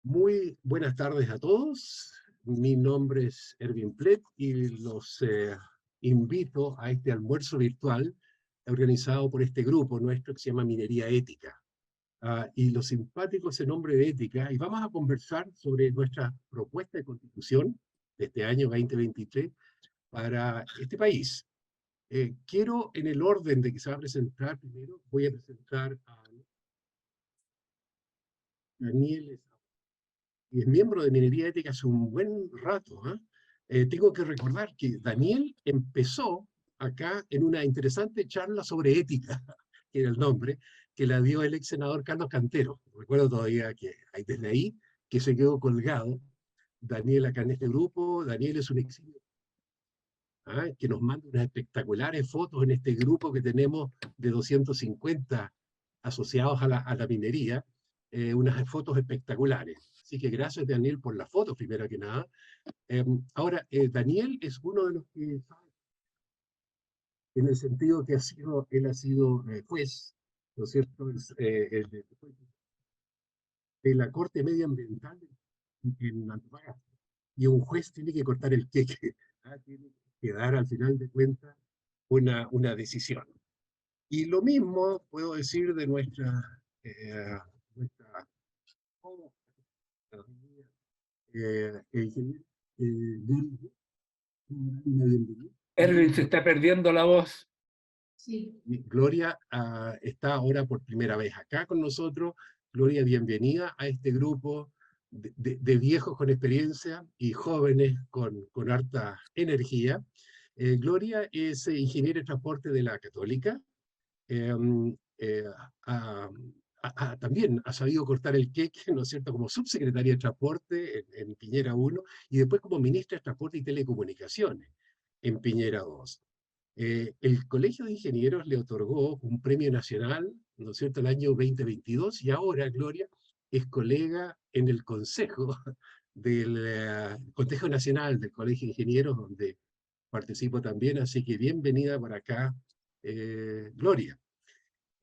Muy buenas tardes a todos. Mi nombre es Erwin Plet y los invito a este almuerzo virtual organizado por este grupo nuestro que se llama Minería Ética. Y lo simpático es el nombre de ética, y vamos a conversar sobre nuestra propuesta de constitución de este año 2023 para este país. Quiero, en el orden de que se va a presentar, primero voy a presentar a Daniel, y es miembro de Minería Ética hace un buen rato. Tengo que recordar que Daniel empezó acá en una interesante charla sobre ética, que era el nombre, que la dio el ex senador Carlos Cantero. Recuerdo todavía que desde ahí que se quedó colgado Daniel acá en este grupo. Daniel es un eximio que nos manda unas espectaculares fotos en este grupo que tenemos de 250 asociados a la minería, unas fotos espectaculares. Así que gracias, Daniel, por las fotos, primero que nada. Ahora, Daniel es uno de los que sabe, en el sentido que él ha sido juez, ¿no es cierto?, de la Corte Medioambiental en Antofagasta. Y un juez tiene que cortar el queque, tiene que dar al final de cuentas una decisión. Y lo mismo puedo decir de nuestra ingeniera Gloria. Erwin, se está perdiendo la voz. Sí. Gloria está ahora por primera vez acá con nosotros. Gloria, bienvenida a este grupo de viejos con experiencia y jóvenes con harta energía. Gloria es ingeniera de transporte de la Católica. eh, eh, a- También ha sabido cortar el queque, ¿no es cierto?, como subsecretaria de Transporte en Piñera 1 y después como ministra de Transporte y Telecomunicaciones en Piñera 2. El Colegio de Ingenieros le otorgó un premio nacional, ¿no es cierto?, el año 2022, y ahora Gloria es colega en el Consejo del Consejo Nacional del Colegio de Ingenieros, donde participo también, así que bienvenida para acá, Gloria.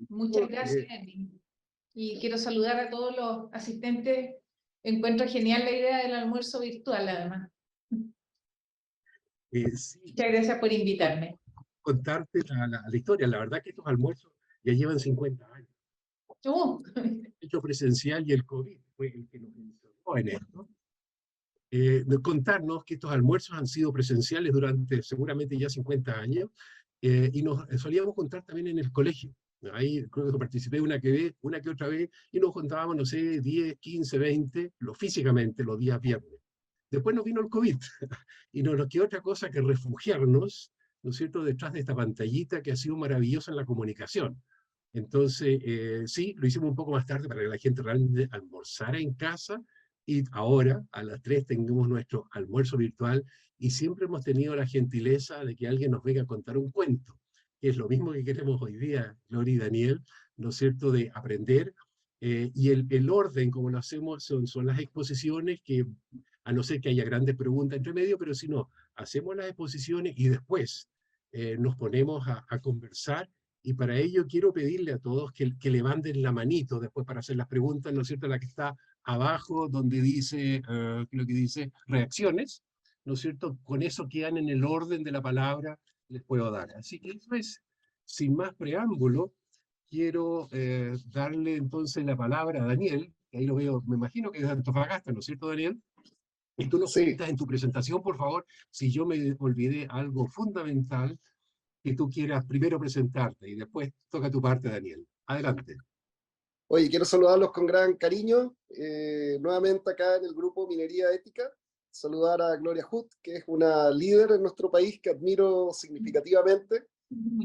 Muchas gracias, Erwin. Y quiero saludar a todos los asistentes. Encuentro genial la idea del almuerzo virtual, además. Sí, Muchas gracias por invitarme. contarte la historia. La verdad que estos almuerzos ya llevan 50 años. El hecho presencial y el COVID fue el que nos insertó en esto. Contarnos que estos almuerzos han sido presenciales durante seguramente ya 50 años, y nos solíamos juntar también en el colegio. Ahí creo que participé una que otra vez, y nos juntábamos, no sé, 10, 15, 20, físicamente los días viernes. Después nos vino el COVID, y no nos quedó otra cosa que refugiarnos, ¿no es cierto?, detrás de esta pantallita que ha sido maravillosa en la comunicación. Entonces, sí, lo hicimos un poco más tarde para que la gente realmente almorzara en casa, y ahora a las 3 tengamos nuestro almuerzo virtual, y siempre hemos tenido la gentileza de que alguien nos venga a contar un cuento, que es lo mismo que queremos hoy día, Gloria y Daniel, ¿no es cierto?, de aprender, y el orden como lo hacemos son las exposiciones que, a no ser que haya grandes preguntas entre medio, pero si no, hacemos las exposiciones y después nos ponemos a conversar. Y para ello quiero pedirle a todos que levanten la manito después para hacer las preguntas, ¿no es cierto?, la que está abajo, donde dice, creo que dice reacciones, ¿no es cierto? Con eso quedan en el orden de la palabra, les puedo dar. Así que eso es, sin más preámbulo, quiero darle entonces la palabra a Daniel, que ahí lo veo, me imagino que es de Antofagasta, ¿no es cierto, Daniel? Y tú nos cuentas en tu presentación, por favor, si yo me olvidé algo fundamental que tú quieras primero presentarte, y después toca tu parte, Daniel. Adelante. Oye, quiero saludarlos con gran cariño, nuevamente acá en el grupo Minería Ética. Saludar a Gloria Hood, que es una líder en nuestro país que admiro significativamente.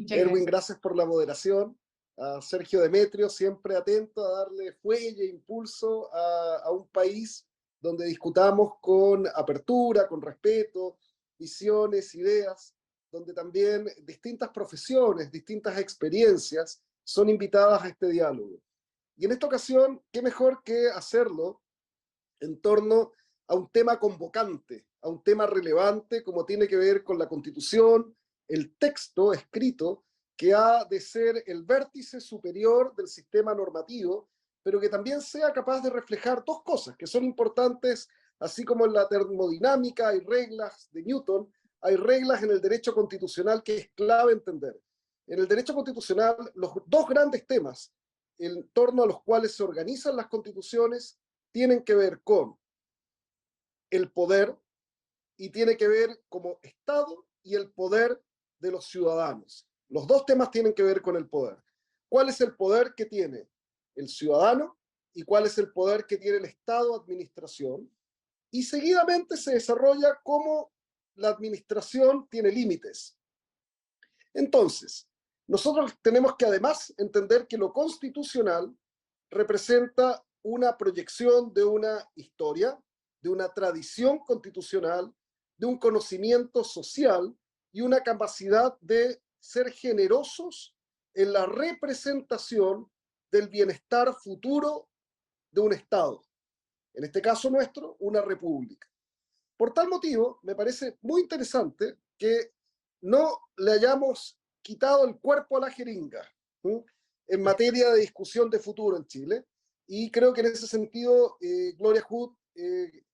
Erwin, gracias por la moderación. A Sergio Demetrio, siempre atento a darle fuelle e impulso a un país donde discutamos con apertura, con respeto, visiones, ideas, donde también distintas profesiones, distintas experiencias son invitadas a este diálogo. Y en esta ocasión, qué mejor que hacerlo en torno a un tema convocante, a un tema relevante como tiene que ver con la Constitución, el texto escrito que ha de ser el vértice superior del sistema normativo pero que también sea capaz de reflejar dos cosas que son importantes, así como en la termodinámica hay reglas de Newton, hay reglas en el derecho constitucional que es clave entender. En el derecho constitucional, los dos grandes temas en torno a los cuales se organizan las constituciones tienen que ver con el poder y tiene que ver como Estado y el poder de los ciudadanos. Los dos temas tienen que ver con el poder. ¿Cuál es el poder que tiene el ciudadano y cuál es el poder que tiene el Estado-administración? Y seguidamente se desarrolla cómo la administración tiene límites. Entonces, nosotros tenemos que además entender que lo constitucional representa una proyección de una historia, de una tradición constitucional, de un conocimiento social y una capacidad de ser generosos en la representación del bienestar futuro de un Estado. En este caso nuestro, una república. Por tal motivo, me parece muy interesante que no le hayamos quitado el cuerpo a la jeringa, ¿sí?, en materia de discusión de futuro en Chile. Y creo que en ese sentido, Gloria Hood,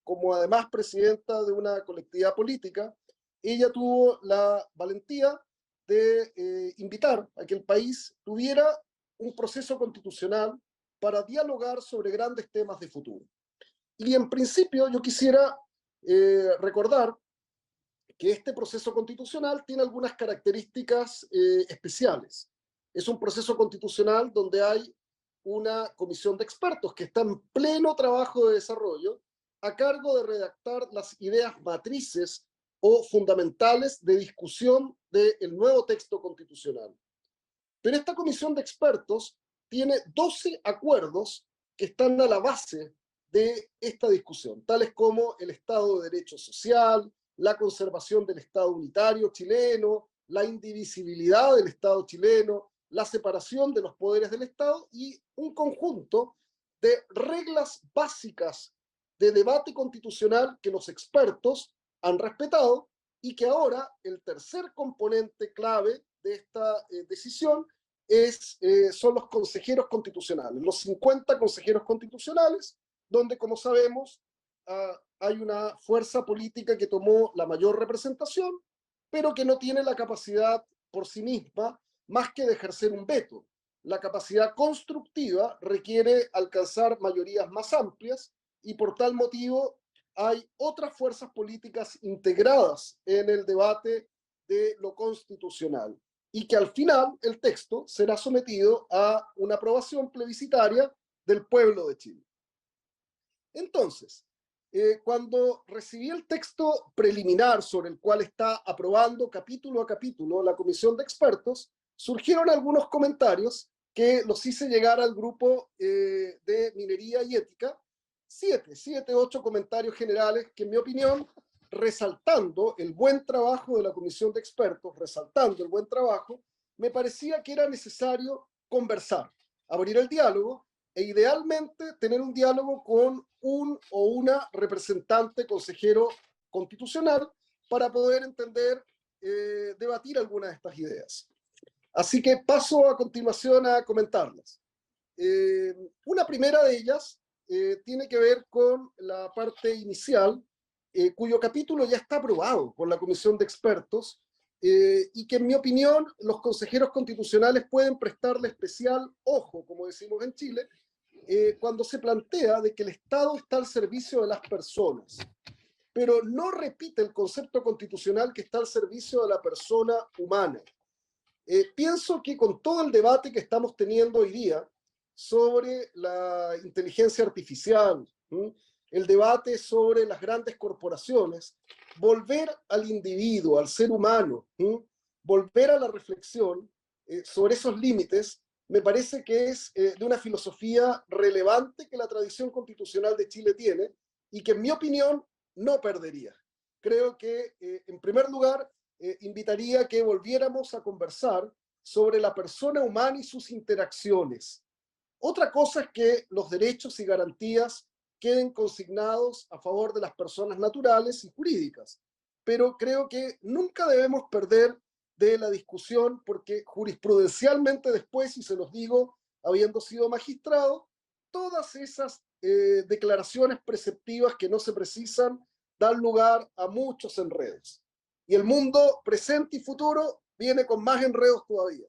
como además presidenta de una colectividad política, ella tuvo la valentía de invitar a que el país tuviera un proceso constitucional para dialogar sobre grandes temas de futuro. Y en principio yo quisiera recordar que este proceso constitucional tiene algunas características especiales. Es un proceso constitucional donde hay una comisión de expertos que está en pleno trabajo de desarrollo a cargo de redactar las ideas matrices o fundamentales de discusión del nuevo texto constitucional. Pero esta comisión de expertos tiene 12 acuerdos que están a la base de esta discusión, tales como el Estado de Derecho Social, la conservación del Estado unitario chileno, la indivisibilidad del Estado chileno, la separación de los poderes del Estado y un conjunto de reglas básicas de debate constitucional que los expertos han respetado y que ahora el tercer componente clave de esta decisión son los consejeros constitucionales, los 50 consejeros constitucionales, donde, como sabemos, hay una fuerza política que tomó la mayor representación, pero que no tiene la capacidad por sí misma más que de ejercer un veto. La capacidad constructiva requiere alcanzar mayorías más amplias y por tal motivo hay otras fuerzas políticas integradas en el debate de lo constitucional y que al final el texto será sometido a una aprobación plebiscitaria del pueblo de Chile. Entonces, cuando recibí el texto preliminar sobre el cual está aprobando capítulo a capítulo la comisión de expertos, surgieron algunos comentarios que los hice llegar al grupo de Minería y Ética, 8 comentarios generales que, en mi opinión, resaltando el buen trabajo de la comisión de expertos, resaltando el buen trabajo, me parecía que era necesario conversar, abrir el diálogo e idealmente tener un diálogo con un o una representante consejero constitucional para poder entender, debatir algunas de estas ideas. Así que paso a continuación a comentarlas. Una primera de ellas tiene que ver con la parte inicial, cuyo capítulo ya está aprobado por la comisión de expertos y que, en mi opinión, los consejeros constitucionales pueden prestarle especial ojo, como decimos en Chile, cuando se plantea de que el Estado está al servicio de las personas, pero no repite el concepto constitucional que está al servicio de la persona humana. Pienso que con todo el debate que estamos teniendo hoy día sobre la inteligencia artificial, el debate sobre las grandes corporaciones, volver al individuo, al ser humano, volver a la reflexión sobre esos límites, me parece que es de una filosofía relevante que la tradición constitucional de Chile tiene y que, en mi opinión, no perdería. Creo que, en primer lugar, invitaría a que volviéramos a conversar sobre la persona humana y sus interacciones. Otra cosa es que los derechos y garantías queden consignados a favor de las personas naturales y jurídicas, pero creo que nunca debemos perder de la discusión, porque jurisprudencialmente después, y se los digo habiendo sido magistrado, todas esas declaraciones preceptivas que no se precisan dan lugar a muchos enredos. Y el mundo presente y futuro viene con más enredos todavía.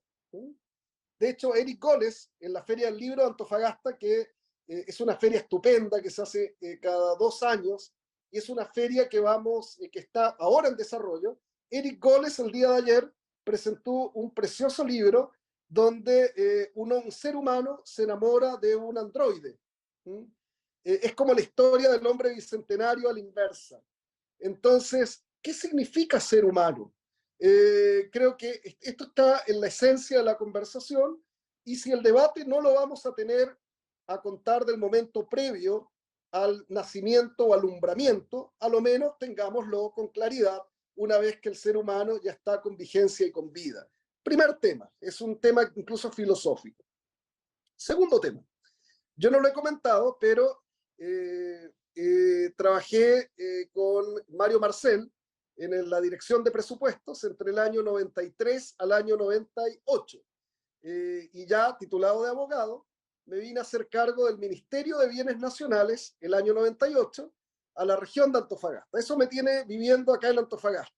De hecho, Eric Goles, en la Feria del Libro de Antofagasta, que es una feria estupenda que se hace cada 2 años, y es una feria que está ahora en desarrollo, Eric Goles el día de ayer presentó un precioso libro donde un ser humano se enamora de un androide. Es como la historia del hombre bicentenario a la inversa. Entonces, ¿qué significa ser humano? Creo que esto está en la esencia de la conversación, y si el debate no lo vamos a tener a contar del momento previo al nacimiento o alumbramiento, a lo menos tengámoslo con claridad una vez que el ser humano ya está con vigencia y con vida. Primer tema, es un tema incluso filosófico. Segundo tema, yo no lo he comentado, pero trabajé con Mario Marcel en la dirección de presupuestos entre el año 93 al año 98. Y ya titulado de abogado, me vine a hacer cargo del Ministerio de Bienes Nacionales el año 98 a la región de Antofagasta. Eso me tiene viviendo acá en Antofagasta,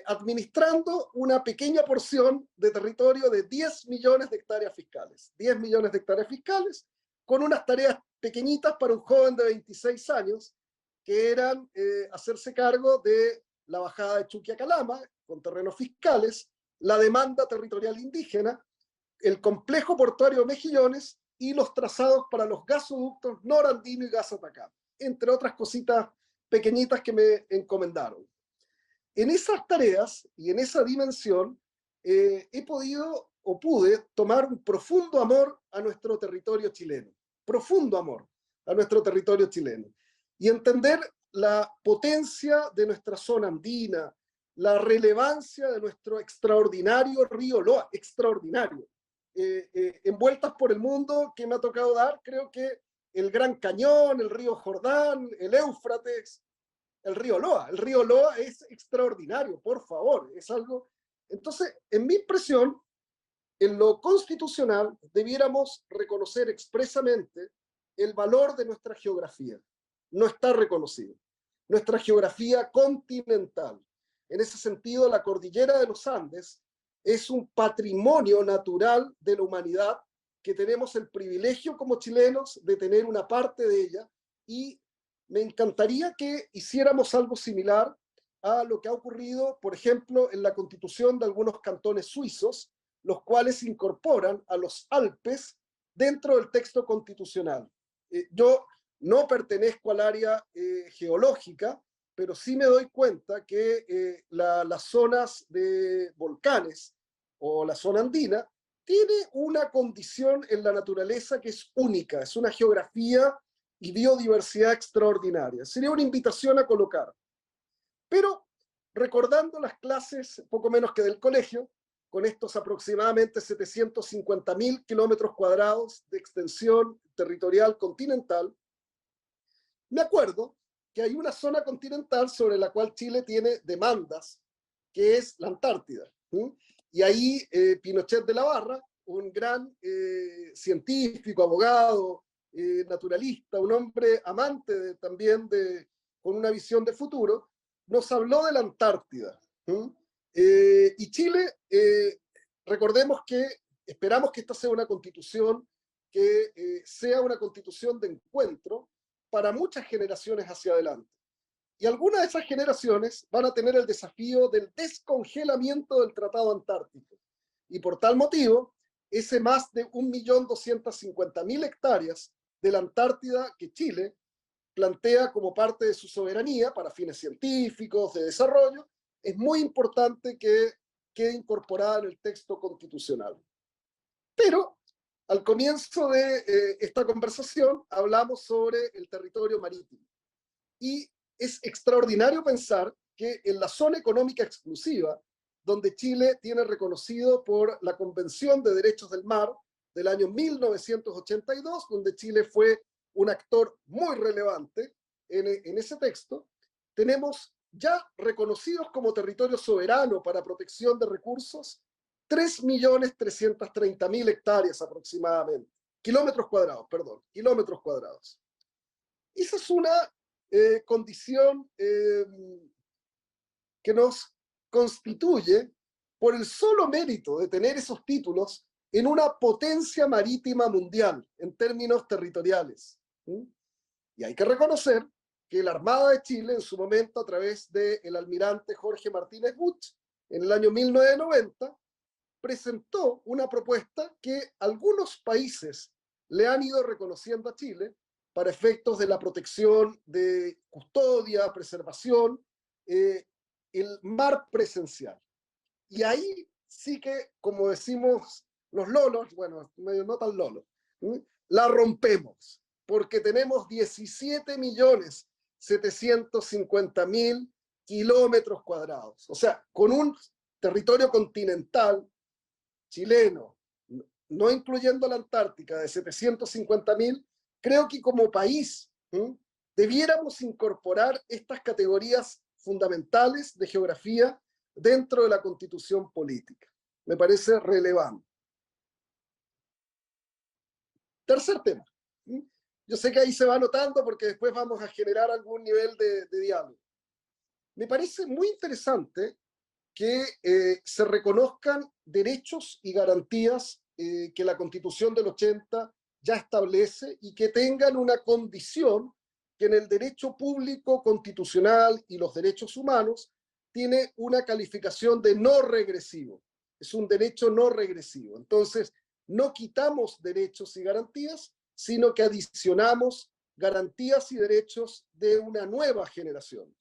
administrando una pequeña porción de territorio de 10 millones de hectáreas fiscales. 10 millones de hectáreas fiscales, con unas tareas pequeñitas para un joven de 26 años, que eran hacerse cargo de la bajada de Chuquia Calama, con terrenos fiscales, la demanda territorial indígena, el complejo portuario de Mejillones y los trazados para los gasoductos Norandino y Gas Atacama, entre otras cositas pequeñitas que me encomendaron. En esas tareas y en esa dimensión he podido o pude tomar un profundo amor a nuestro territorio chileno, profundo amor a nuestro territorio chileno, y entender la potencia de nuestra zona andina, la relevancia de nuestro extraordinario río Loa, extraordinario, envueltas por el mundo que me ha tocado dar, creo que el Gran Cañón, el río Jordán, el Éufrates, el río Loa es extraordinario, por favor, es algo. Entonces, en mi impresión, en lo constitucional debiéramos reconocer expresamente el valor de nuestra geografía. No está reconocido. Nuestra geografía continental. En ese sentido, la cordillera de los Andes es un patrimonio natural de la humanidad que tenemos el privilegio como chilenos de tener una parte de ella, y me encantaría que hiciéramos algo similar a lo que ha ocurrido, por ejemplo, en la constitución de algunos cantones suizos, los cuales incorporan a los Alpes dentro del texto constitucional. Yo no pertenezco al área geológica, pero sí me doy cuenta que las zonas de volcanes o la zona andina tiene una condición en la naturaleza que es única, es una geografía y biodiversidad extraordinaria. Sería una invitación a colocar. Pero recordando las clases, poco menos que del colegio, con estos aproximadamente 750.000 kilómetros cuadrados de extensión territorial continental, me acuerdo que hay una zona continental sobre la cual Chile tiene demandas, que es la Antártida. Y ahí Pinochet de la Barra, un gran científico, abogado, naturalista, un hombre amante también con una visión de futuro, nos habló de la Antártida. Y Chile, recordemos que esperamos que esta sea una constitución que sea una constitución de encuentro para muchas generaciones hacia adelante. Y algunas de esas generaciones van a tener el desafío del descongelamiento del Tratado Antártico. Y por tal motivo, ese más de 1.250.000 hectáreas de la Antártida que Chile plantea como parte de su soberanía para fines científicos, de desarrollo, es muy importante que quede incorporada en el texto constitucional. Pero al comienzo de esta conversación hablamos sobre el territorio marítimo. Y es extraordinario pensar que en la zona económica exclusiva, donde Chile tiene reconocido por la Convención de Derechos del Mar del año 1982, donde Chile fue un actor muy relevante en ese texto, tenemos ya reconocidos como territorio soberano para protección de recursos 3.330.000 hectáreas aproximadamente. kilómetros cuadrados, perdón, kilómetros cuadrados. Esa es una condición que nos constituye por el solo mérito de tener esos títulos en una potencia marítima mundial en términos territoriales. Y hay que reconocer que la Armada de Chile en su momento, a través del almirante Jorge Martínez Buch, en el año 1990, presentó una propuesta que algunos países le han ido reconociendo a Chile para efectos de la protección de custodia, preservación, el mar presencial. Y ahí sí que, como decimos los lolos, bueno, no tan lolos, la rompemos, porque tenemos 17.750.000 kilómetros cuadrados. O sea, con un territorio continental chileno, no incluyendo la Antártica, de 750.000, creo que como país debiéramos incorporar estas categorías fundamentales de geografía dentro de la constitución política. Me parece relevante. Tercer tema. Yo sé que ahí se va anotando porque después vamos a generar algún nivel de diálogo. Me parece muy interesante que se reconozcan derechos y garantías que la Constitución del 80 ya establece y que tengan una condición que en el derecho público constitucional y los derechos humanos tiene una calificación de no regresivo. Es un derecho no regresivo. Entonces, no quitamos derechos y garantías, sino que adicionamos garantías y derechos de una nueva generación.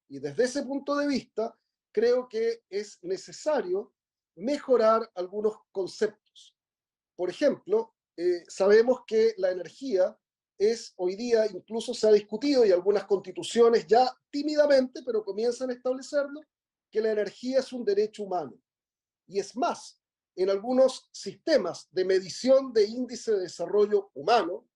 Y desde ese punto de vista, creo que es necesario mejorar algunos conceptos. Por ejemplo, sabemos que la energía es hoy día, incluso se ha discutido y algunas constituciones ya tímidamente, pero comienzan a establecerlo, que la energía es un derecho humano. Y es más, en algunos sistemas de medición de índice de desarrollo humano,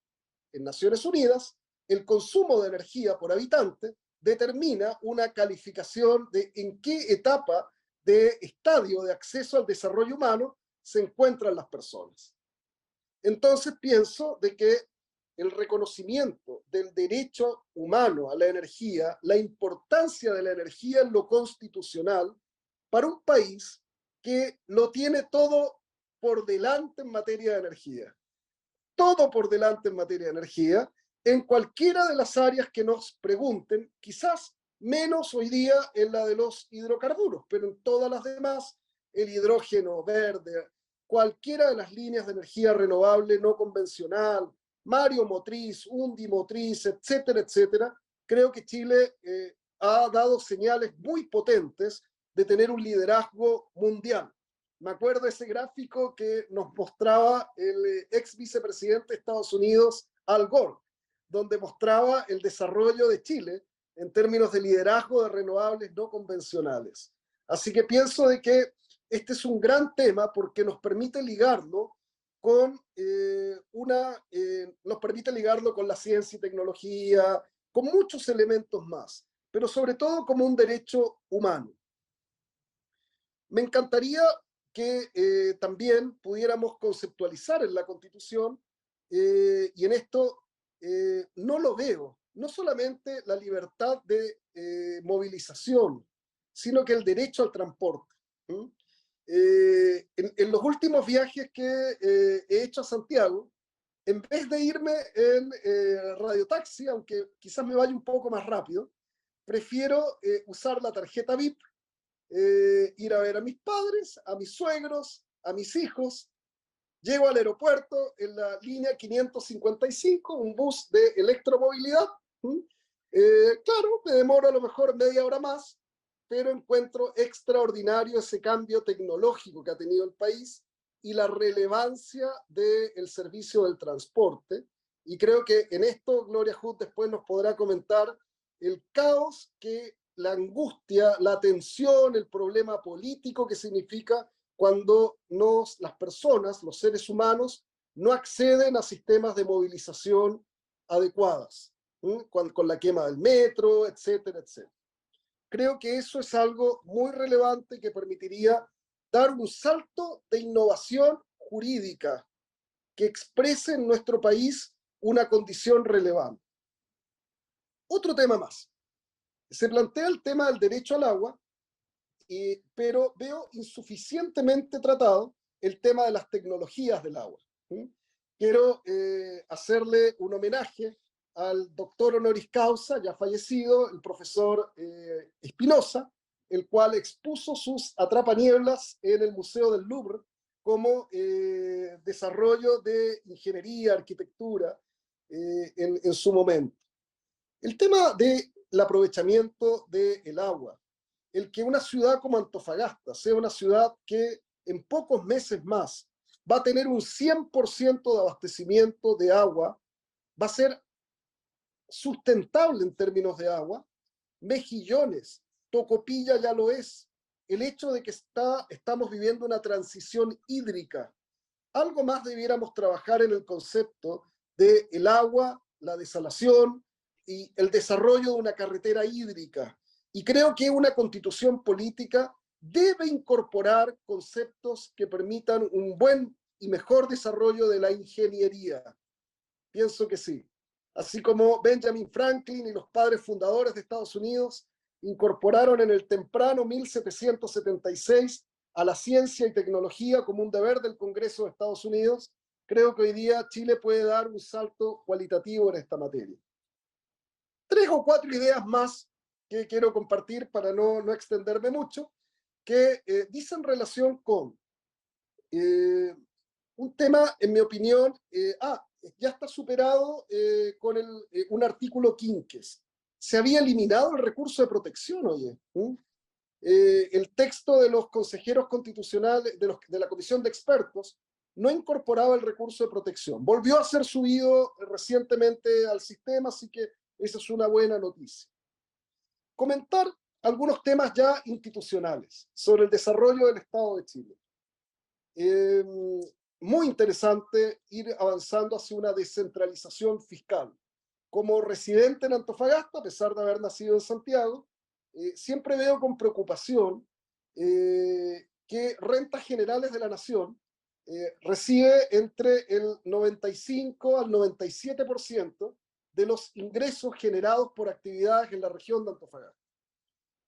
en Naciones Unidas, el consumo de energía por habitante determina una calificación de en qué etapa de estadio de acceso al desarrollo humano se encuentran las personas. Entonces pienso de que el reconocimiento del derecho humano a la energía, la importancia de la energía en lo constitucional para un país que lo tiene todo por delante en materia de energía. Todo por delante en materia de energía, en cualquiera de las áreas que nos pregunten, quizás menos hoy día en la de los hidrocarburos, pero en todas las demás, el hidrógeno verde, cualquiera de las líneas de energía renovable no convencional, mareomotriz, undimotriz, etcétera, etcétera, creo que Chile ha dado señales muy potentes de tener un liderazgo mundial. Me acuerdo de ese gráfico que nos mostraba el ex vicepresidente de Estados Unidos, Al Gore, donde mostraba el desarrollo de Chile en términos de liderazgo de renovables no convencionales. Así que pienso de que este es un gran tema porque nos permite ligarlo con nos permite ligarlo con la ciencia y tecnología, con muchos elementos más, pero sobre todo como un derecho humano. Me encantaría que también pudiéramos conceptualizar en la Constitución, y en esto no lo veo, no solamente la libertad de movilización, sino que el derecho al transporte. En los últimos viajes que he hecho a Santiago, en vez de irme en radiotaxi, aunque quizás me vaya un poco más rápido, prefiero usar la tarjeta VIP, ir a ver a mis padres, a mis suegros, a mis hijos. Llego al aeropuerto en la línea 555, un bus de electromovilidad. Claro, me demoro a lo mejor media hora más, pero encuentro extraordinario ese cambio tecnológico que ha tenido el país y la relevancia del servicio del transporte. Y creo que en esto Gloria Hood después nos podrá comentar el caos que la angustia, la tensión, el problema político que significa cuando las personas, los seres humanos, no acceden a sistemas de movilización adecuadas, con la quema del metro, etcétera, etcétera. Creo que eso es algo muy relevante que permitiría dar un salto de innovación jurídica que exprese en nuestro país una condición relevante. Otro tema más. Se plantea el tema del derecho al agua, pero veo insuficientemente tratado el tema de las tecnologías del agua. Quiero hacerle un homenaje al doctor honoris causa, ya fallecido, el profesor Espinosa, el cual expuso sus atrapanieblas en el Museo del Louvre como desarrollo de ingeniería, arquitectura en su momento. El tema del aprovechamiento del agua, el que una ciudad como Antofagasta sea una ciudad que en pocos meses más va a tener un 100% de abastecimiento de agua, va a ser sustentable en términos de agua. Mejillones, Tocopilla ya lo es. El hecho de que estamos viviendo una transición hídrica. Algo más debiéramos trabajar en el concepto del agua, la desalación y el desarrollo de una carretera hídrica. Y creo que una constitución política debe incorporar conceptos que permitan un buen y mejor desarrollo de la ingeniería. Pienso que sí. Así como Benjamin Franklin y los padres fundadores de Estados Unidos incorporaron en el temprano 1776 a la ciencia y tecnología como un deber del Congreso de Estados Unidos, creo que hoy día Chile puede dar un salto cualitativo en esta materia. 3 o 4 ideas más que quiero compartir para no extenderme mucho, que dicen relación con un tema, en mi opinión, ya está superado con un artículo quinques. Se había eliminado el recurso de protección, oye. El texto de los consejeros constitucionales, de la comisión de expertos, no incorporaba el recurso de protección. Volvió a ser subido recientemente al sistema, así que esa es una buena noticia. Comentar algunos temas ya institucionales sobre el desarrollo del Estado de Chile. Muy interesante ir avanzando hacia una descentralización fiscal. Como residente en Antofagasta, a pesar de haber nacido en Santiago, siempre veo con preocupación que Rentas Generales de la Nación recibe entre el 95 al 97% de los ingresos generados por actividades en la región de Antofagasta.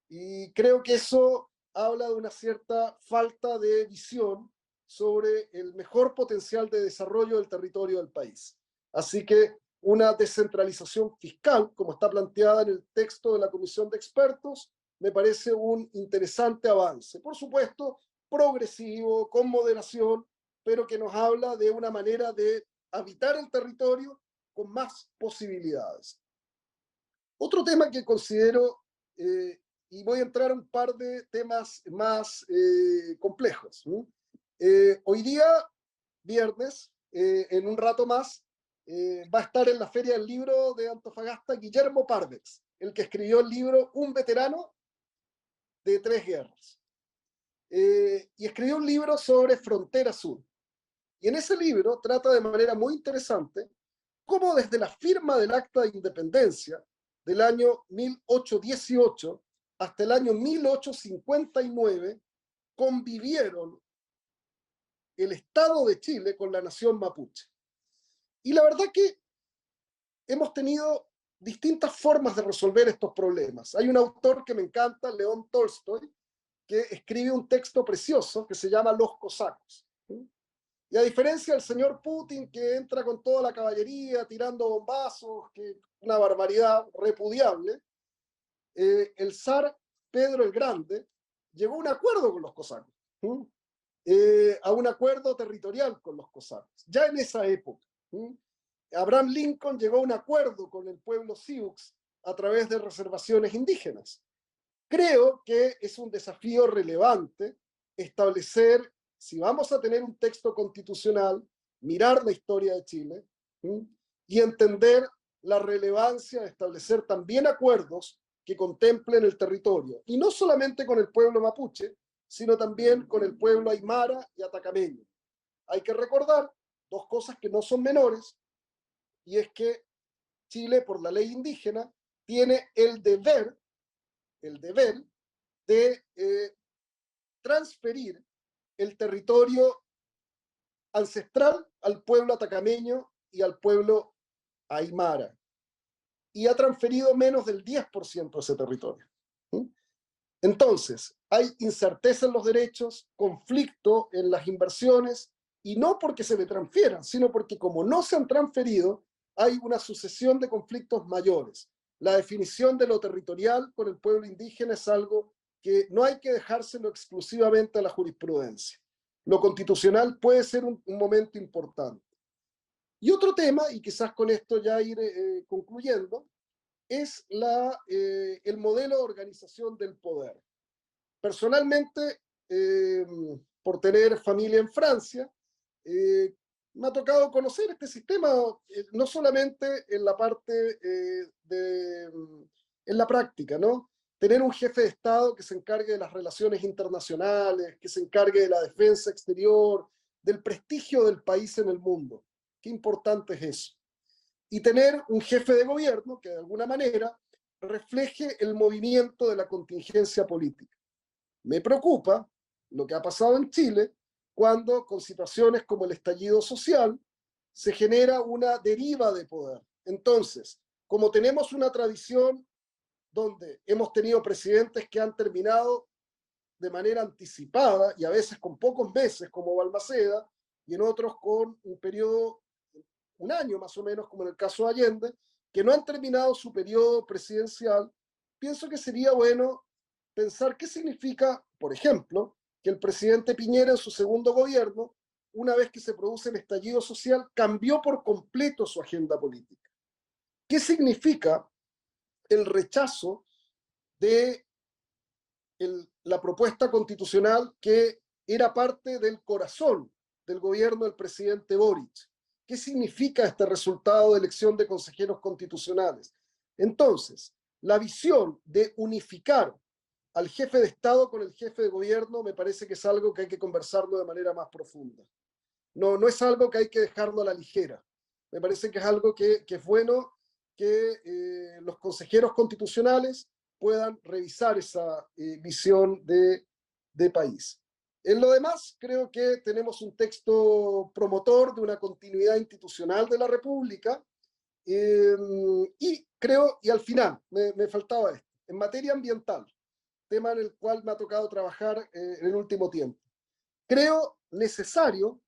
Y creo que eso habla de una cierta falta de visión sobre el mejor potencial de desarrollo del territorio del país. Así que una descentralización fiscal, como está planteada en el texto de la Comisión de Expertos, me parece un interesante avance. Por supuesto, progresivo, con moderación, pero que nos habla de una manera de habitar el territorio con más posibilidades. Otro tema que considero, y voy a entrar a un par de temas más complejos. Hoy día, viernes, en un rato más, va a estar en la Feria del Libro de Antofagasta Guillermo Parvex, el que escribió el libro Un veterano de 3 guerras. Y escribió un libro sobre Frontera Sur. Y en ese libro trata de manera muy interesante cómo desde la firma del Acta de Independencia del año 1818 hasta el año 1859 convivieron el Estado de Chile con la nación mapuche. Y la verdad que hemos tenido distintas formas de resolver estos problemas. Hay un autor que me encanta, León Tolstoy, que escribe un texto precioso que se llama Los Cosacos. Y a diferencia del señor Putin, que entra con toda la caballería tirando bombazos, que una barbaridad repudiable, el zar Pedro el Grande llegó a un acuerdo con los cosacos, a un acuerdo territorial con los cosacos, ya en esa época. Abraham Lincoln llegó a un acuerdo con el pueblo sioux a través de reservaciones indígenas. Creo que es un desafío relevante establecer, si vamos a tener un texto constitucional, mirar la historia de Chile y entender la relevancia de establecer también acuerdos que contemplen el territorio, y no solamente con el pueblo mapuche, sino también con el pueblo aymara y atacameño. Hay que recordar 2 cosas que no son menores, y es que Chile, por la ley indígena, tiene el deber de transferir el territorio ancestral al pueblo atacameño y al pueblo aymara, y ha transferido menos del 10% de ese territorio. Entonces, hay incerteza en los derechos, conflicto en las inversiones, y no porque se le transfieran, sino porque como no se han transferido, hay una sucesión de conflictos mayores. La definición de lo territorial con el pueblo indígena es algo que no hay que dejárselo exclusivamente a la jurisprudencia. Lo constitucional puede ser un momento importante. Y otro tema, y quizás con esto ya ir concluyendo, es el modelo de organización del poder. Personalmente, por tener familia en Francia, me ha tocado conocer este sistema, no solamente en la parte en la práctica, ¿no? Tener un jefe de Estado que se encargue de las relaciones internacionales, que se encargue de la defensa exterior, del prestigio del país en el mundo. Qué importante es eso. Y tener un jefe de gobierno que de alguna manera refleje el movimiento de la contingencia política. Me preocupa lo que ha pasado en Chile cuando con situaciones como el estallido social se genera una deriva de poder. Entonces, como tenemos una tradición donde hemos tenido presidentes que han terminado de manera anticipada y a veces con pocos meses, como Balmaceda, y en otros con un periodo, un año más o menos, como en el caso de Allende, que no han terminado su periodo presidencial, pienso que sería bueno pensar qué significa, por ejemplo, que el presidente Piñera en su segundo gobierno, una vez que se produce el estallido social, cambió por completo su agenda política. ¿Qué significa el rechazo de la propuesta constitucional que era parte del corazón del gobierno del presidente Boric? ¿Qué significa este resultado de elección de consejeros constitucionales? Entonces, la visión de unificar al jefe de Estado con el jefe de gobierno me parece que es algo que hay que conversarlo de manera más profunda. No es algo que hay que dejarlo a la ligera. Me parece que es algo que es bueno que los consejeros constitucionales puedan revisar esa visión de país. En lo demás, creo que tenemos un texto promotor de una continuidad institucional de la República, y creo, y al final, me faltaba esto, en materia ambiental, tema en el cual me ha tocado trabajar en el último tiempo. Creo necesario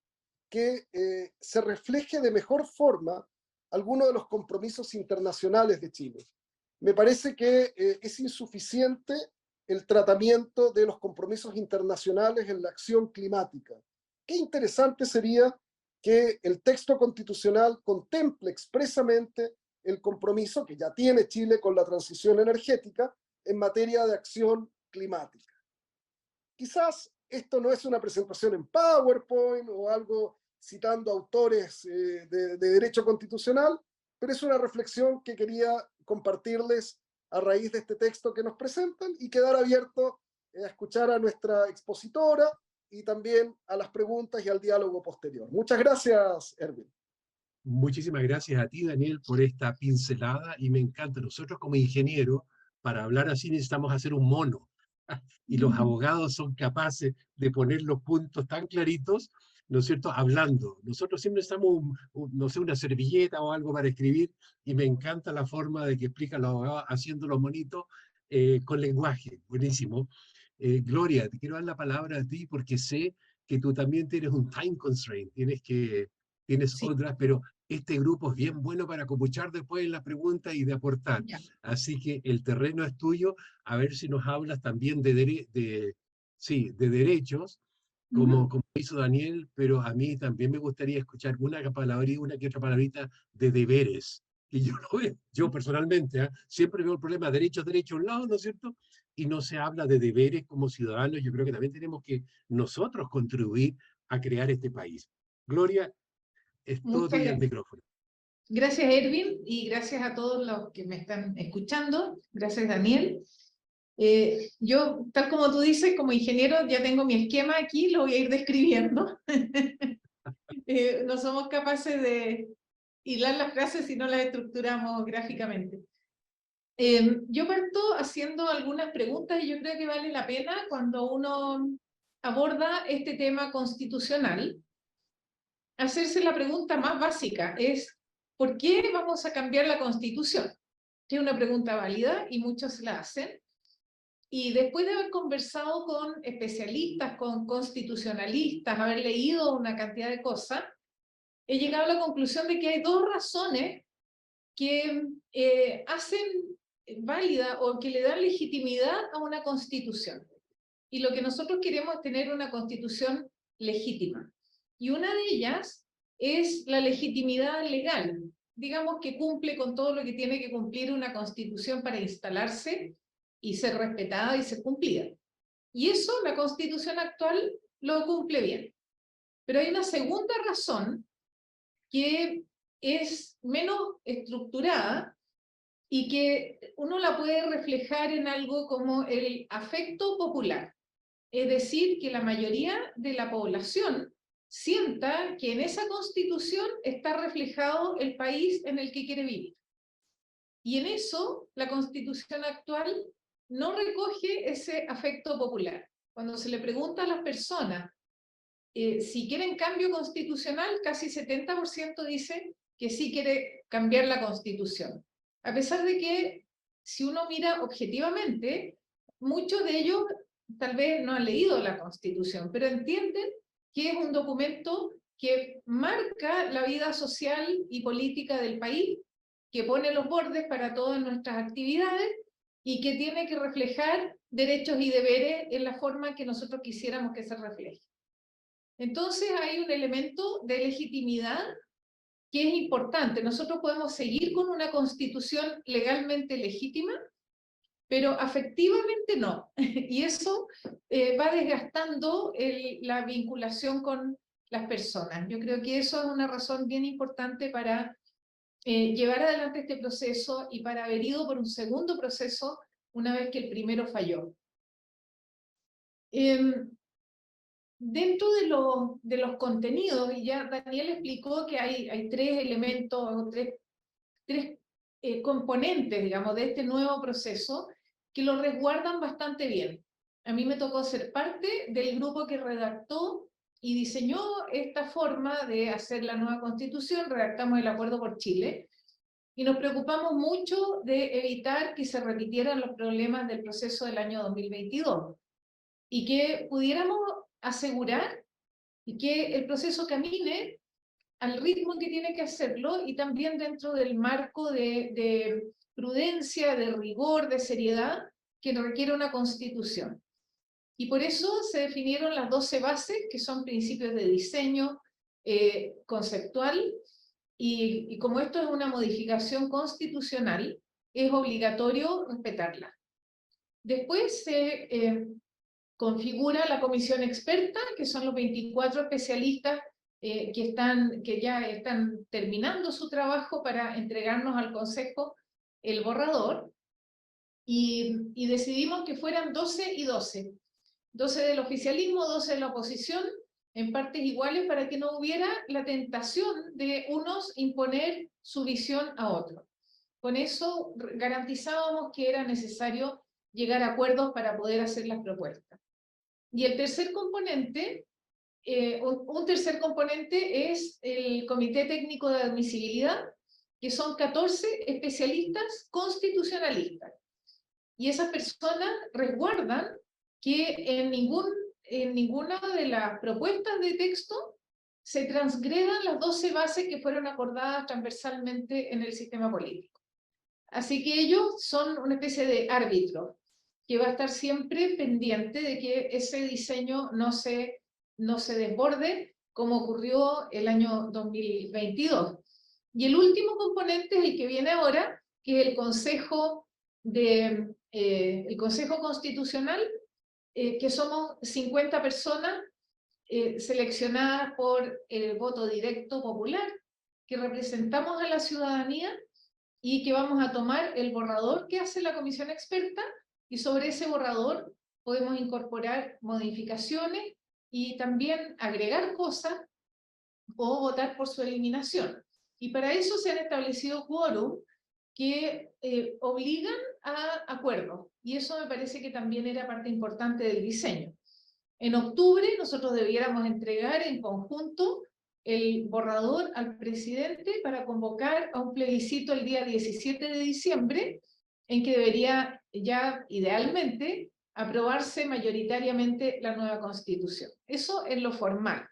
que se refleje de mejor forma algunos de los compromisos internacionales de Chile. Me parece que es insuficiente el tratamiento de los compromisos internacionales en la acción climática. Qué interesante sería que el texto constitucional contemple expresamente el compromiso que ya tiene Chile con la transición energética en materia de acción climática. Quizás esto no es una presentación en PowerPoint o algo citando autores de derecho constitucional, pero es una reflexión que quería compartirles a raíz de este texto que nos presentan y quedar abierto a escuchar a nuestra expositora y también a las preguntas y al diálogo posterior. Muchas gracias, Erwin. Muchísimas gracias a ti, Daniel, por esta pincelada, y me encanta. Nosotros como ingenieros, para hablar así necesitamos hacer un mono, y los abogados son capaces de poner los puntos tan claritos, ¿no es cierto?, hablando. Nosotros siempre necesitamos, no sé, una servilleta o algo para escribir, y me encanta la forma de que explican los abogados haciendo los monitos con lenguaje. Buenísimo. Gloria, te quiero dar la palabra a ti porque sé que tú también tienes un time constraint, tienes Sí. otras, pero este grupo es bien bueno para copuchar después en las preguntas y de aportar. Ya. Así que el terreno es tuyo. A ver si nos hablas también de derechos, como hizo Daniel, pero a mí también me gustaría escuchar una que otra palabrita de deberes. Y yo lo veo, yo personalmente, siempre veo el problema derechos a un lado, ¿no es cierto? Y no se habla de deberes como ciudadanos. Yo creo que también tenemos que nosotros contribuir a crear este país. Gloria, es todo tuyo el micrófono. Gracias, Erwin, y gracias a todos los que me están escuchando. Gracias, Daniel. Yo, tal como tú dices, como ingeniero, ya tengo mi esquema aquí, lo voy a ir describiendo. No somos capaces de hilar las frases si no las estructuramos gráficamente. Yo parto haciendo algunas preguntas y yo creo que vale la pena cuando uno aborda este tema constitucional. hacerse la pregunta más básica, es ¿por qué vamos a cambiar la Constitución? Que es una pregunta válida y muchos la hacen. Y después de haber conversado con especialistas, con constitucionalistas, haber leído una cantidad de cosas, he llegado a la conclusión de que hay dos razones que hacen válida o que le dan legitimidad a una constitución. Y lo que nosotros queremos es tener una constitución legítima. Y una de ellas es la legitimidad legal. Digamos que cumple con todo lo que tiene que cumplir una constitución para instalarse y ser respetada y ser cumplida. Y eso la constitución actual lo cumple bien. Pero hay una segunda razón que es menos estructurada y que uno la puede reflejar en algo como el afecto popular. Es decir, que la mayoría de la población sienta que en esa constitución está reflejado el país en el que quiere vivir. Y en eso la constitución actual no recoge ese afecto popular. Cuando se le pregunta a las personas si quieren cambio constitucional, casi 70% dice que sí quiere cambiar la constitución. A pesar de que, si uno mira objetivamente, muchos de ellos tal vez no han leído la Constitución, pero entienden que es un documento que marca la vida social y política del país, que pone los bordes para todas nuestras actividades y que tiene que reflejar derechos y deberes en la forma que nosotros quisiéramos que se refleje. Entonces hay un elemento de legitimidad que es importante. Nosotros podemos seguir con una constitución legalmente legítima, pero afectivamente no. Y eso va desgastando la vinculación con las personas. Yo creo que eso es una razón bien importante para llevar adelante este proceso y para haber ido por un segundo proceso una vez que el primero falló. Dentro de los contenidos, y ya Daniel explicó que hay tres elementos, tres componentes, digamos, de este nuevo proceso que lo resguardan bastante bien. A mí me tocó ser parte del grupo que redactó y diseñó esta forma de hacer la nueva constitución. Redactamos el Acuerdo por Chile y nos preocupamos mucho de evitar que se repitieran los problemas del proceso del año 2022 y que pudiéramos asegurar que el proceso camine al ritmo que tiene que hacerlo y también dentro del marco de prudencia, de rigor, de seriedad que requiere una constitución. Y por eso se definieron las 12 bases, que son principios de diseño conceptual, y como esto es una modificación constitucional, es obligatorio respetarla. Después se configura la comisión experta, que son los 24 especialistas que ya están terminando su trabajo para entregarnos al Consejo el borrador, y decidimos que fueran 12 y 12. 12 del oficialismo, 12 de la oposición, en partes iguales para que no hubiera la tentación de unos imponer su visión a otros. Con eso garantizábamos que era necesario llegar a acuerdos para poder hacer las propuestas. Y el tercer componente, un tercer componente es el Comité Técnico de Admisibilidad, que son 14 especialistas constitucionalistas. Y esas personas resguardan que en ninguna de las propuestas de texto se transgredan las 12 bases que fueron acordadas transversalmente en el sistema político. Así que ellos son una especie de árbitro que va a estar siempre pendiente de que ese diseño no se desborde, como ocurrió el año 2022. Y el último componente es el que viene ahora, que es el Consejo Constitucional, que somos 50 personas seleccionadas por el voto directo popular, que representamos a la ciudadanía y que vamos a tomar el borrador que hace la comisión experta, y sobre ese borrador podemos incorporar modificaciones y también agregar cosas o votar por su eliminación. Y para eso se han establecido quórum que obligan a acuerdos, y eso me parece que también era parte importante del diseño. En octubre nosotros debiéramos entregar en conjunto el borrador al presidente para convocar a un plebiscito el día 17 de diciembre, en que debería ya, idealmente, aprobarse mayoritariamente la nueva Constitución. Eso en lo formal.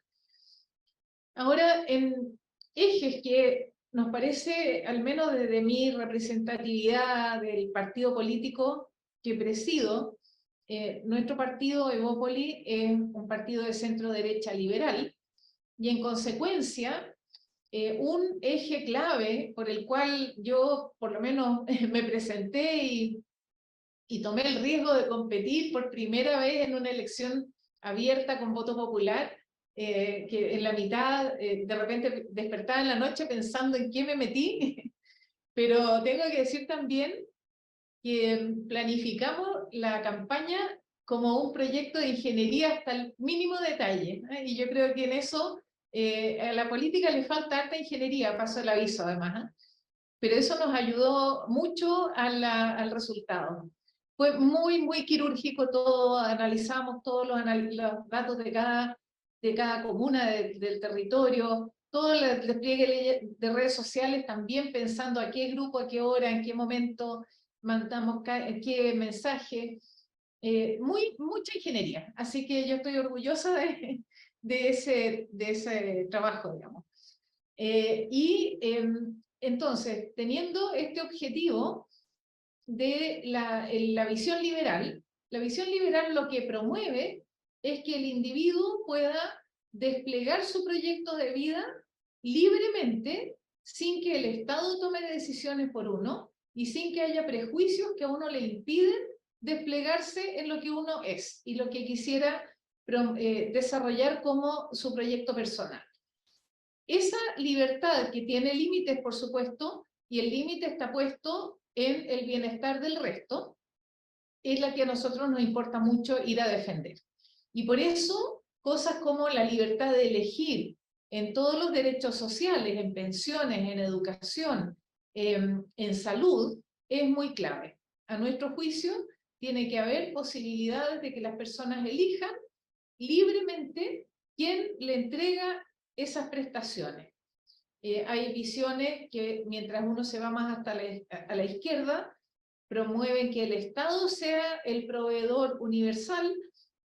Ahora, en ejes que nos parece, al menos desde mi representatividad del partido político que presido, nuestro partido, Evópoli, es un partido de centro-derecha liberal, y en consecuencia, un eje clave por el cual yo, por lo menos, me presenté y tomé el riesgo de competir por primera vez en una elección abierta con voto popular, que en la mitad, de repente despertaba en la noche pensando en qué me metí, pero tengo que decir también que planificamos la campaña como un proyecto de ingeniería hasta el mínimo detalle, ¿eh? Y yo creo que en eso a la política le falta harta ingeniería, paso el aviso además, ¿eh? Pero eso nos ayudó mucho al resultado. Fue muy quirúrgico todo, analizamos todos los datos de cada comuna del territorio, todo el despliegue de redes sociales, también pensando a qué grupo, a qué hora, en qué momento mandamos qué mensaje. Mucha ingeniería, así que yo estoy orgullosa de ese trabajo, digamos. Entonces, teniendo este objetivo de la visión liberal lo que promueve es que el individuo pueda desplegar su proyecto de vida libremente, sin que el Estado tome decisiones por uno y sin que haya prejuicios que a uno le impiden desplegarse en lo que uno es y lo que quisiera desarrollar como su proyecto personal. Esa libertad, que tiene límites, por supuesto, y el límite está puesto en el bienestar del resto, es la que a nosotros nos importa mucho ir a defender. Y por eso, cosas como la libertad de elegir en todos los derechos sociales, en pensiones, en educación, en salud, es muy clave. A nuestro juicio, tiene que haber posibilidades de que las personas elijan libremente quién le entrega esas prestaciones. Hay visiones que, mientras uno se va más hasta a la izquierda, promueven que el Estado sea el proveedor universal,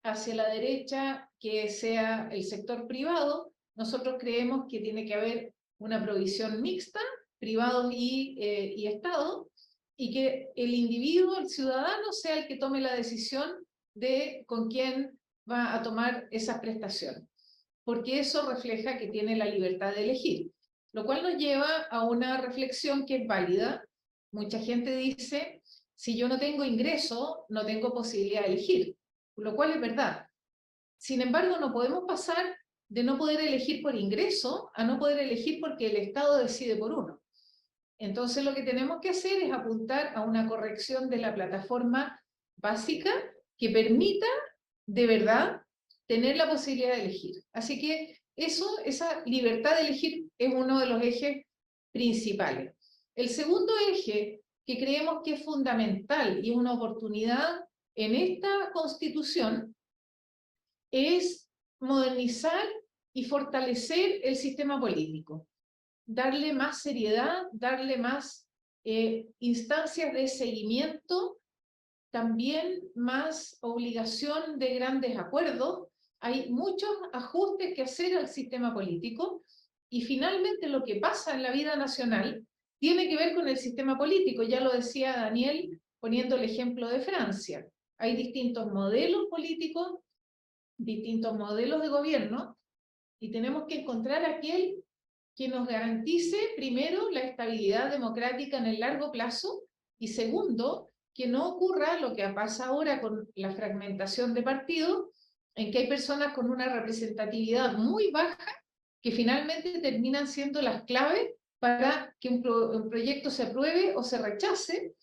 hacia la derecha que sea el sector privado. Nosotros creemos que tiene que haber una provisión mixta, privados y Estado, y que el individuo, el ciudadano, sea el que tome la decisión de con quién va a tomar esas prestaciones, porque eso refleja que tiene la libertad de elegir, lo cual nos lleva a una reflexión que es válida. Mucha gente dice, si yo no tengo ingreso, no tengo posibilidad de elegir, lo cual es verdad. Sin embargo, no podemos pasar de no poder elegir por ingreso a no poder elegir porque el Estado decide por uno. Entonces lo que tenemos que hacer es apuntar a una corrección de la plataforma básica que permita de verdad tener la posibilidad de elegir. Así que esa libertad de elegir es uno de los ejes principales. El segundo eje, que creemos que es fundamental y es una oportunidad en esta Constitución, es modernizar y fortalecer el sistema político, darle más seriedad, darle más instancias de seguimiento, también más obligación de grandes acuerdos. Hay muchos ajustes que hacer al sistema político, y finalmente lo que pasa en la vida nacional tiene que ver con el sistema político. Ya lo decía Daniel poniendo el ejemplo de Francia. Hay distintos modelos políticos, distintos modelos de gobierno, y tenemos que encontrar aquel que nos garantice, primero, la estabilidad democrática en el largo plazo, y segundo, que no ocurra lo que pasa ahora con la fragmentación de partidos, en que hay personas con una representatividad muy baja que finalmente terminan siendo las claves para que un proyecto se apruebe o se rechace,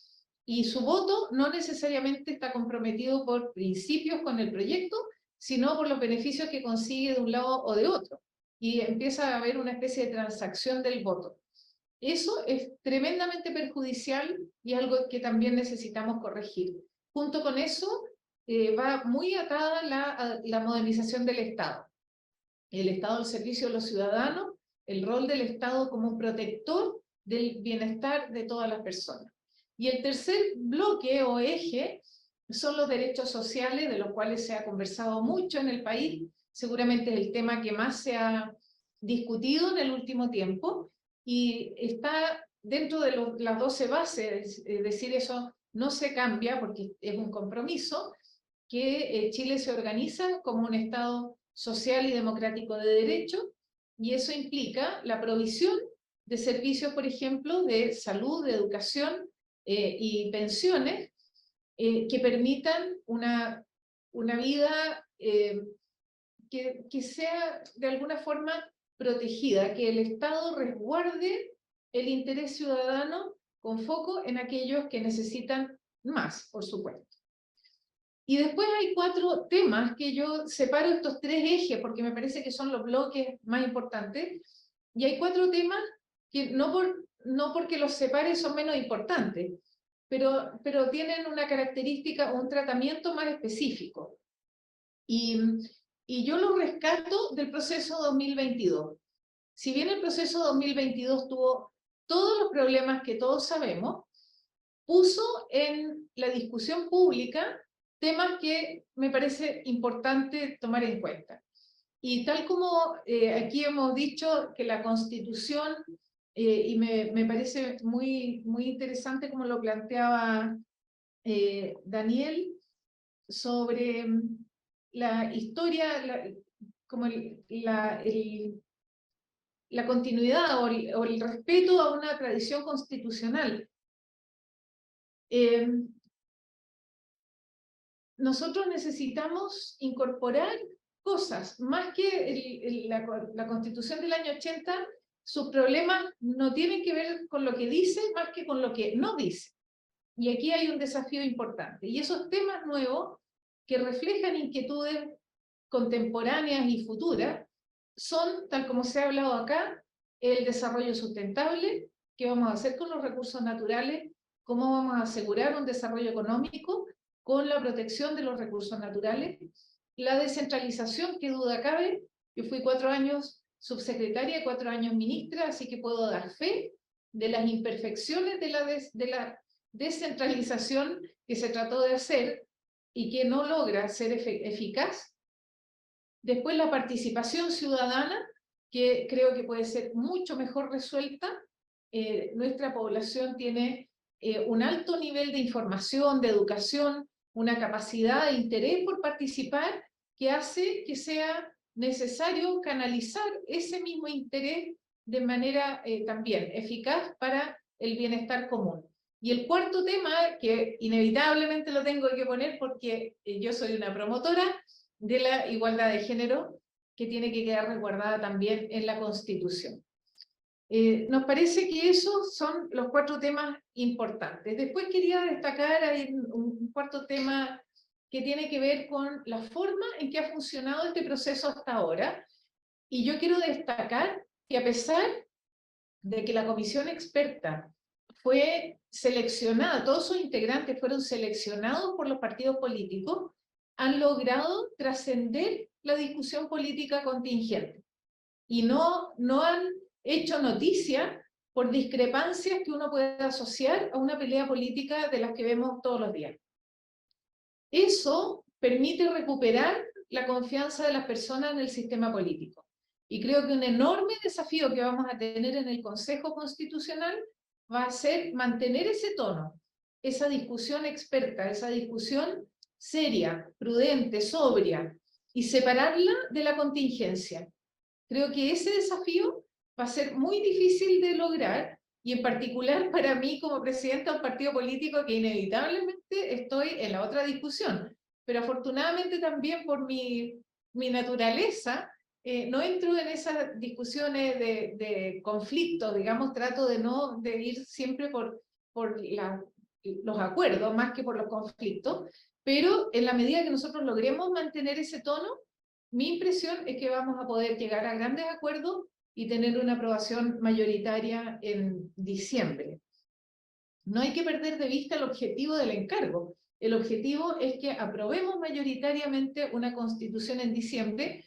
y su voto no necesariamente está comprometido por principios con el proyecto, sino por los beneficios que consigue de un lado o de otro. Y empieza a haber una especie de transacción del voto. Eso es tremendamente perjudicial y algo que también necesitamos corregir. Junto con eso, va muy atada la modernización del Estado. el Estado al servicio de los ciudadanos, el rol del Estado como protector del bienestar de todas las personas. Y el tercer bloque o eje son los derechos sociales, de los cuales se ha conversado mucho en el país. Seguramente es el tema que más se ha discutido en el último tiempo, y está dentro de las 12 bases, es decir, eso no se cambia porque es un compromiso, que Chile se organiza como un Estado social y democrático de derecho, y eso implica la provisión de servicios, por ejemplo, de salud, de educación y pensiones, que permitan una vida que sea de alguna forma protegida, que el Estado resguarde el interés ciudadano con foco en aquellos que necesitan más, por supuesto. Y después hay 4 temas que yo separo estos 3 ejes porque me parece que son los bloques más importantes, y hay 4 temas que no porque los separe son menos importantes, pero tienen una característica, un tratamiento más específico. Y yo lo rescato del proceso 2022. Si bien el proceso 2022 tuvo todos los problemas que todos sabemos, puso en la discusión pública temas que me parece importante tomar en cuenta. Y tal como aquí hemos dicho que la Constitución, y me parece muy interesante como lo planteaba Daniel, sobre la historia, como la continuidad o el respeto a una tradición constitucional. Nosotros necesitamos incorporar cosas, más que la Constitución del año 80, sus problemas no tienen que ver con lo que dice, más que con lo que no dice. Y aquí hay un desafío importante. Y esos temas nuevos, que reflejan inquietudes contemporáneas y futuras, son, tal como se ha hablado acá, el desarrollo sustentable, qué vamos a hacer con los recursos naturales, cómo vamos a asegurar un desarrollo económico con la protección de los recursos naturales, la descentralización, qué duda cabe. Yo fui 4 años subsecretaria y 4 años ministra, así que puedo dar fe de las imperfecciones de la descentralización que se trató de hacer y que no logra ser eficaz. Después la participación ciudadana, que creo que puede ser mucho mejor resuelta. Nuestra población tiene un alto nivel de información, de educación, una capacidad de interés por participar, que hace que sea necesario canalizar ese mismo interés de manera también eficaz para el bienestar común. Y el cuarto tema, que inevitablemente lo tengo que poner porque yo soy una promotora de la igualdad de género, que tiene que quedar resguardada también en la Constitución. Nos parece que esos son los 4 temas importantes. Después quería destacar un cuarto tema que tiene que ver con la forma en que ha funcionado este proceso hasta ahora. Y yo quiero destacar que a pesar de que la comisión experta fue seleccionada, todos sus integrantes fueron seleccionados por los partidos políticos, han logrado trascender la discusión política contingente. Y no han hecho noticia por discrepancias que uno puede asociar a una pelea política de las que vemos todos los días. Eso permite recuperar la confianza de las personas en el sistema político. Y creo que un enorme desafío que vamos a tener en el Consejo Constitucional va a ser mantener ese tono, esa discusión experta, esa discusión seria, prudente, sobria, y separarla de la contingencia. Creo que ese desafío va a ser muy difícil de lograr, y en particular para mí como presidenta de un partido político que inevitablemente estoy en la otra discusión, pero afortunadamente también por mi naturaleza, no entro en esas discusiones de conflictos, digamos, trato de ir siempre por los acuerdos más que por los conflictos, pero en la medida que nosotros logremos mantener ese tono, mi impresión es que vamos a poder llegar a grandes acuerdos y tener una aprobación mayoritaria en diciembre. No hay que perder de vista el objetivo del encargo. El objetivo es que aprobemos mayoritariamente una constitución en diciembre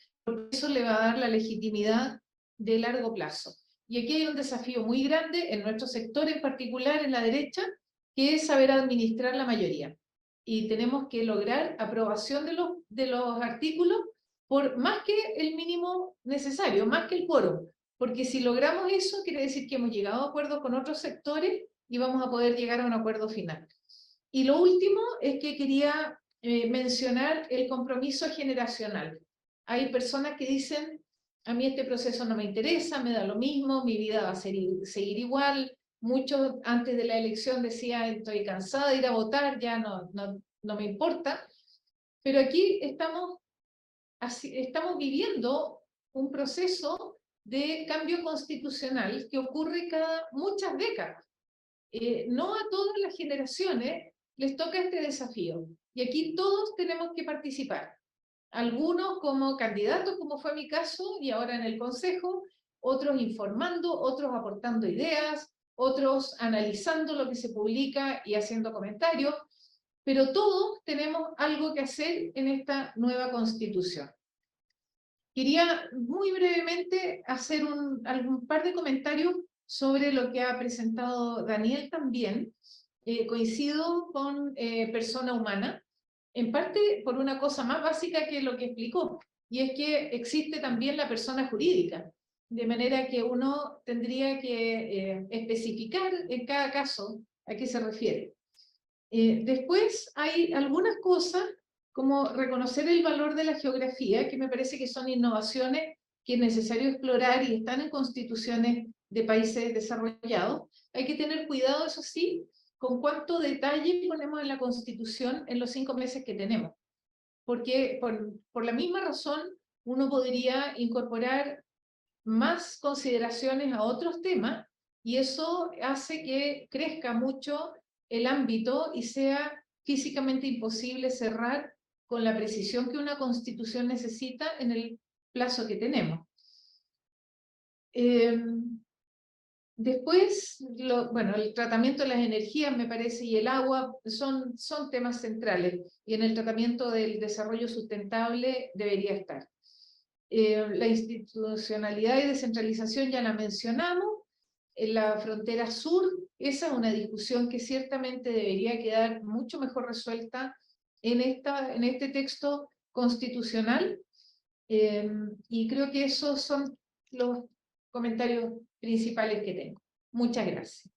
eso le va a dar la legitimidad de largo plazo. Y aquí hay un desafío muy grande en nuestro sector, en particular en la derecha, que es saber administrar la mayoría. Y tenemos que lograr aprobación de los artículos por más que el mínimo necesario, más que el quórum. Porque si logramos eso, quiere decir que hemos llegado a acuerdos con otros sectores y vamos a poder llegar a un acuerdo final. Y lo último es que quería mencionar el compromiso generacional. Hay personas que dicen, a mí este proceso no me interesa, me da lo mismo, mi vida va a seguir igual. Muchos antes de la elección decían, estoy cansada de ir a votar, ya no me importa. Pero aquí estamos viviendo un proceso de cambio constitucional que ocurre cada muchas décadas. No a todas las generaciones les toca este desafío. Y aquí todos tenemos que participar. Algunos como candidatos, como fue mi caso, y ahora en el Consejo, otros informando, otros aportando ideas, otros analizando lo que se publica y haciendo comentarios, pero todos tenemos algo que hacer en esta nueva Constitución. Quería muy brevemente hacer algún par de comentarios sobre lo que ha presentado Daniel también. Coincido con persona humana, en parte por una cosa más básica que lo que explicó, y es que existe también la persona jurídica, de manera que uno tendría que especificar en cada caso a qué se refiere. Después hay algunas cosas como reconocer el valor de la geografía, que me parece que son innovaciones que es necesario explorar y están en constituciones de países desarrollados. Hay que tener cuidado, eso sí, con cuánto detalle ponemos en la Constitución en los 5 meses que tenemos. Porque por la misma razón uno podría incorporar más consideraciones a otros temas y eso hace que crezca mucho el ámbito y sea físicamente imposible cerrar con la precisión que una Constitución necesita en el plazo que tenemos. Después, bueno, el tratamiento de las energías, me parece, y el agua son temas centrales, y en el tratamiento del desarrollo sustentable debería estar. La institucionalidad y descentralización ya la mencionamos. En la frontera sur, esa es una discusión que ciertamente debería quedar mucho mejor resuelta en este texto constitucional, y creo que esos son los comentarios principales que tengo. Muchas gracias.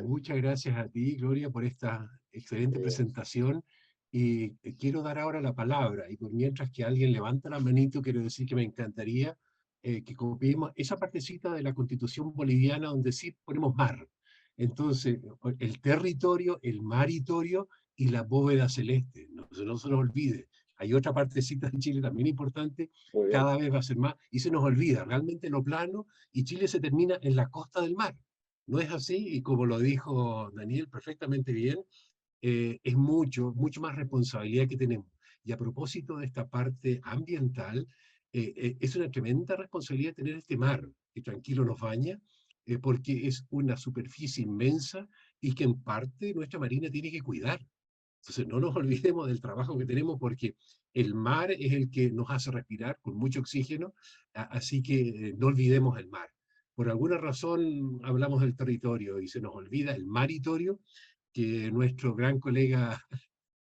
Muchas gracias a ti, Gloria, por esta excelente presentación. Y quiero dar ahora la palabra, y por mientras que alguien levanta la manito, quiero decir que me encantaría que copiemos esa partecita de la Constitución boliviana donde sí ponemos mar. Entonces, el territorio, el maritorio y la bóveda celeste, no se nos olvide. Hay otra partecita de Chile también importante, cada vez va a ser más, y se nos olvida realmente lo plano, y Chile se termina en la costa del mar. No es así, y como lo dijo Daniel perfectamente bien, es mucho más responsabilidad que tenemos. Y a propósito de esta parte ambiental, es una tremenda responsabilidad tener este mar que tranquilo nos baña, porque es una superficie inmensa y que en parte nuestra marina tiene que cuidar. Entonces no nos olvidemos del trabajo que tenemos, porque el mar es el que nos hace respirar con mucho oxígeno, así que no olvidemos el mar. Por alguna razón hablamos del territorio y se nos olvida el maritorio, que nuestro gran colega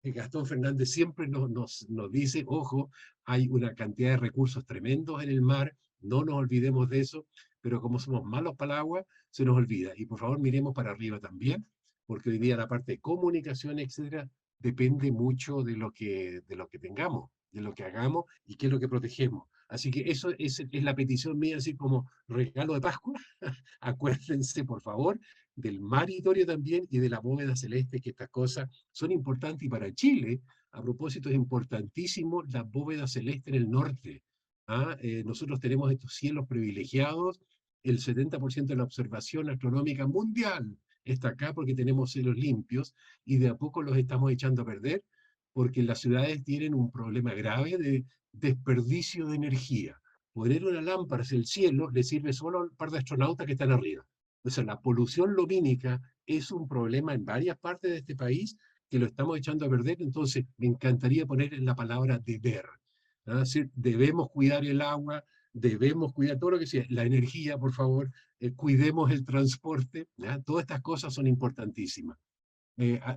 Gastón Fernández siempre nos dice, ojo, hay una cantidad de recursos tremendos en el mar, no nos olvidemos de eso, pero como somos malos para el agua, se nos olvida. Y por favor miremos para arriba también, porque hoy día la parte de comunicación, etcétera, depende mucho de lo que tengamos, de lo que hagamos y qué es lo que protegemos. Así que eso es la petición mía, así como regalo de Pascua. Acuérdense, por favor, del maritorio también y de la bóveda celeste, que estas cosas son importantes. Y para Chile, a propósito, es importantísimo la bóveda celeste en el norte. Nosotros tenemos estos cielos privilegiados, el 70% de la observación astronómica mundial está acá porque tenemos cielos limpios, y de a poco los estamos echando a perder porque las ciudades tienen un problema grave de desperdicio de energía. Poner una lámpara hacia el cielo le sirve solo a un par de astronautas que están arriba. O sea, la polución lumínica es un problema en varias partes de este país que lo estamos echando a perder. Entonces me encantaría poner la palabra deber. ¿ah? Es decir, debemos cuidar el agua, debemos cuidar todo lo que sea, la energía, por favor, cuidemos el transporte, ¿ya? Todas estas cosas son importantísimas.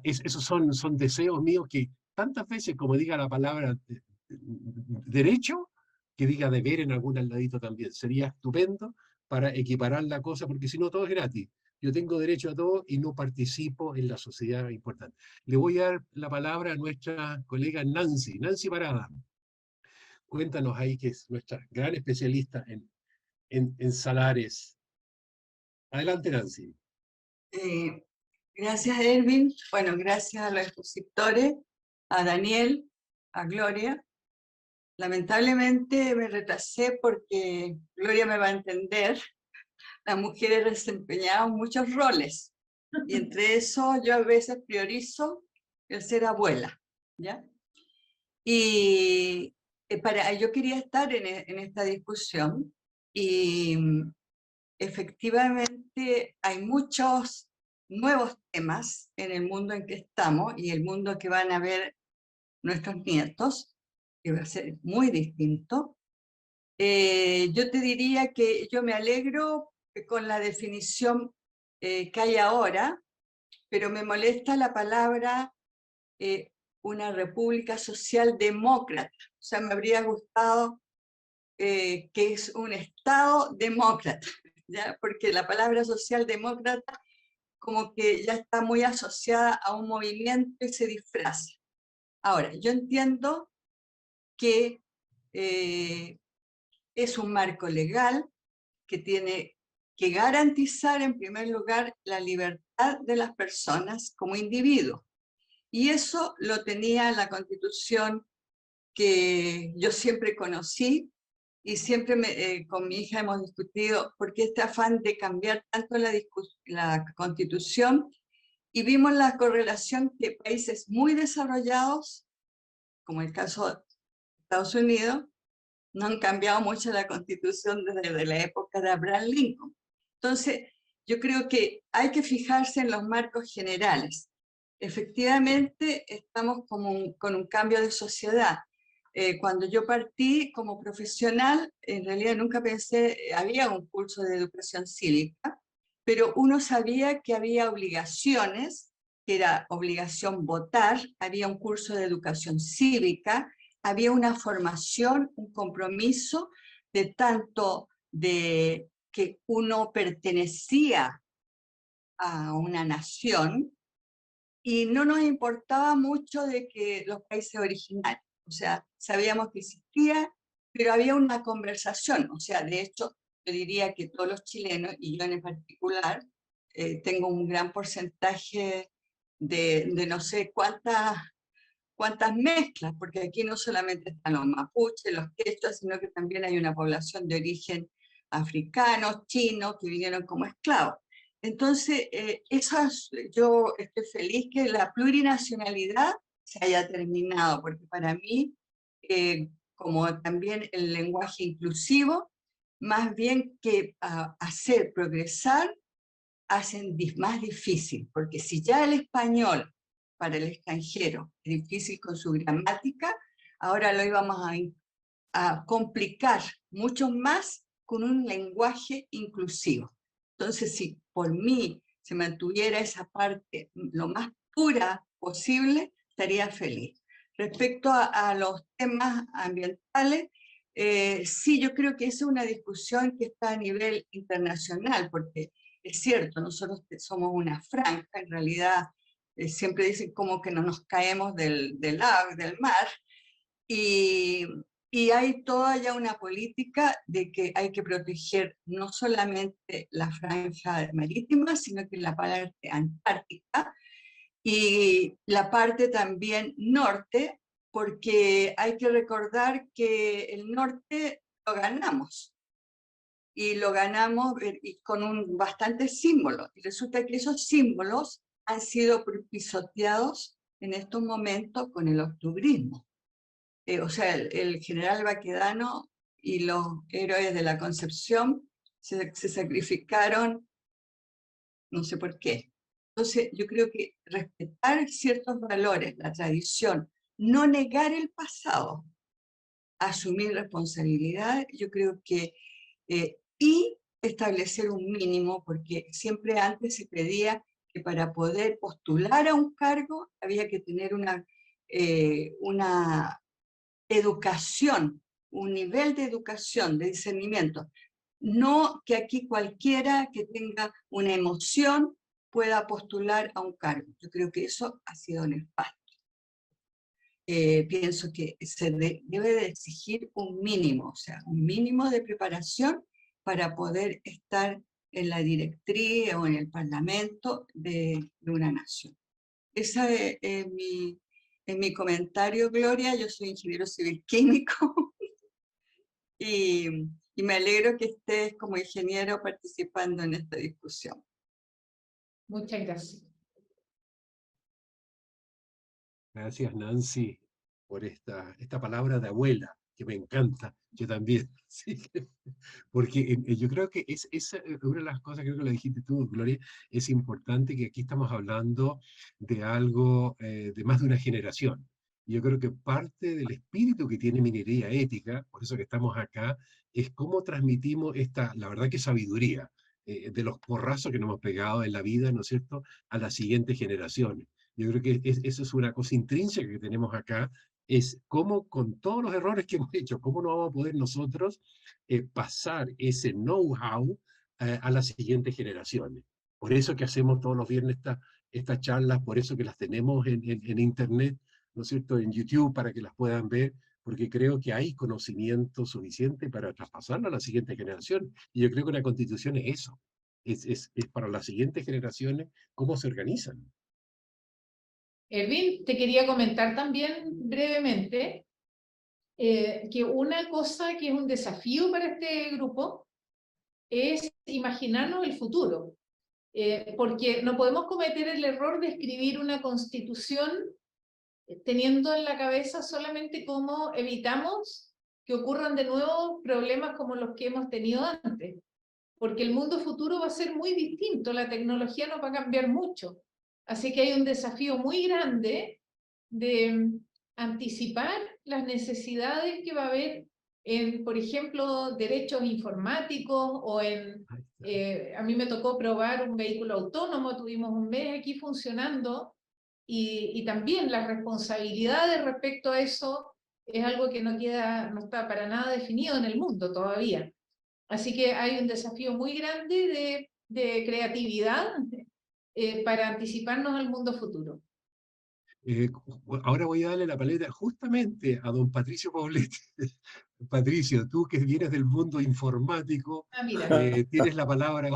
Esos son deseos míos que tantas veces como diga la palabra derecho, que diga deber en algún ladito también. Sería estupendo para equiparar la cosa, porque si no todo es gratis. Yo tengo derecho a todo y no participo en la sociedad importante. Le voy a dar la palabra a nuestra colega Nancy, Nancy Parada. Cuéntanos ahí, que es nuestra gran especialista en salares. Adelante, Nancy. Eh, Gracias, Erwin. Bueno, gracias a los expositores, a Daniel, a Gloria. Lamentablemente me retrasé porque Gloria me va a entender. Las mujeres desempeñaban muchos roles y entre eso yo a veces priorizo el ser abuela, ¿ya? Y yo quería estar en esta discusión y efectivamente hay muchos nuevos temas en el mundo en que estamos y el mundo que van a ver nuestros nietos, que va a ser muy distinto. Yo te diría que yo me alegro con la definición que hay ahora, pero me molesta la palabra una república social demócrata. O sea, me habría gustado que es un Estado demócrata, ¿ya? Porque la palabra socialdemócrata como que ya está muy asociada a un movimiento y se disfraza. Ahora, yo entiendo que es un marco legal que tiene que garantizar en primer lugar la libertad de las personas como individuos. Y eso lo tenía la Constitución que yo siempre conocí y siempre con mi hija hemos discutido por qué este afán de cambiar tanto la Constitución, y vimos la correlación que países muy desarrollados, como el caso de Estados Unidos, no han cambiado mucho la Constitución desde la época de Abraham Lincoln. Entonces, yo creo que hay que fijarse en los marcos generales. Efectivamente, estamos con un cambio de sociedad. Cuando yo partí como profesional, en realidad nunca pensé, había un curso de educación cívica, pero uno sabía que había obligaciones, que era obligación votar, había un curso de educación cívica, había una formación, un compromiso de tanto de que uno pertenecía a una nación y no nos importaba mucho de que los países originarios, o sea, sabíamos que existía, pero había una conversación, o sea, de hecho, yo diría que todos los chilenos, y yo en particular, tengo un gran porcentaje de no sé cuántas mezclas, porque aquí no solamente están los mapuches, los quechuas, sino que también hay una población de origen africano, chino, que vinieron como esclavos. Entonces, yo estoy feliz que la plurinacionalidad se haya terminado, porque para mí, como también el lenguaje inclusivo, más bien que hacer progresar, hacen más difícil, porque si ya el español para el extranjero es difícil con su gramática, ahora lo íbamos a complicar mucho más con un lenguaje inclusivo. Entonces, si por mí se mantuviera esa parte lo más pura posible, estaría feliz. Respecto a los temas ambientales, sí, yo creo que esa es una discusión que está a nivel internacional, porque es cierto, nosotros somos una franja, en realidad siempre dicen como que no nos caemos del mar, y, y hay toda ya una política de que hay que proteger no solamente la franja marítima, sino que la parte antártica y la parte también norte, porque hay que recordar que el norte lo ganamos. Y lo ganamos con bastantes símbolos. Y resulta que esos símbolos han sido pisoteados en estos momentos con el octubrismo. O sea, el general Baquedano y los héroes de la Concepción se sacrificaron, no sé por qué. Entonces, yo creo que respetar ciertos valores, la tradición, no negar el pasado, asumir responsabilidad, yo creo que, y establecer un mínimo, porque siempre antes se pedía que para poder postular a un cargo había que tener una educación, un nivel de educación, de discernimiento. No que aquí cualquiera que tenga una emoción pueda postular a un cargo. Yo creo que eso ha sido nefasto. Pienso que se debe de exigir un mínimo, o sea, un mínimo de preparación para poder estar en la directriz o en el parlamento de una nación. Ese es mi comentario, Gloria. Yo soy ingeniero civil químico y me alegro que estés como ingeniero participando en esta discusión. Muchas gracias. Gracias, Nancy, por esta palabra de abuela, que me encanta. Yo también. Sí, porque yo creo que es una de las cosas, creo que lo dijiste tú, Gloria, es importante que aquí estamos hablando de algo de más de una generación. Yo creo que parte del espíritu que tiene Minería Ética, por eso que estamos acá, es cómo transmitimos la verdad que sabiduría, de los porrazos que nos hemos pegado en la vida, ¿no es cierto?, a las siguientes generaciones. Yo creo que eso es una cosa intrínseca que tenemos acá, es cómo con todos los errores que hemos hecho, cómo no vamos a poder nosotros pasar ese know-how a las siguientes generaciones. Por eso que hacemos todos los viernes estas charlas, por eso que las tenemos en Internet, ¿no es cierto?, en YouTube, para que las puedan ver, porque creo que hay conocimiento suficiente para traspasarlo a la siguiente generación. Y yo creo que una constitución es eso, es para las siguientes generaciones cómo se organizan. Erwin, te quería comentar también brevemente que una cosa que es un desafío para este grupo es imaginarnos el futuro, porque no podemos cometer el error de escribir una constitución teniendo en la cabeza solamente cómo evitamos que ocurran de nuevo problemas como los que hemos tenido antes, porque el mundo futuro va a ser muy distinto, la tecnología no va a cambiar mucho. Así que hay un desafío muy grande de anticipar las necesidades que va a haber en, por ejemplo, derechos informáticos o en... a mí me tocó probar un vehículo autónomo, tuvimos un mes aquí funcionando y también las responsabilidades respecto a eso es algo que no está para nada definido en el mundo todavía. Así que hay un desafío muy grande de creatividad para anticiparnos al mundo futuro. Ahora voy a darle la palabra justamente a don Patricio Poblete. Patricio, tú que vienes del mundo informático, Mira. tienes la palabra.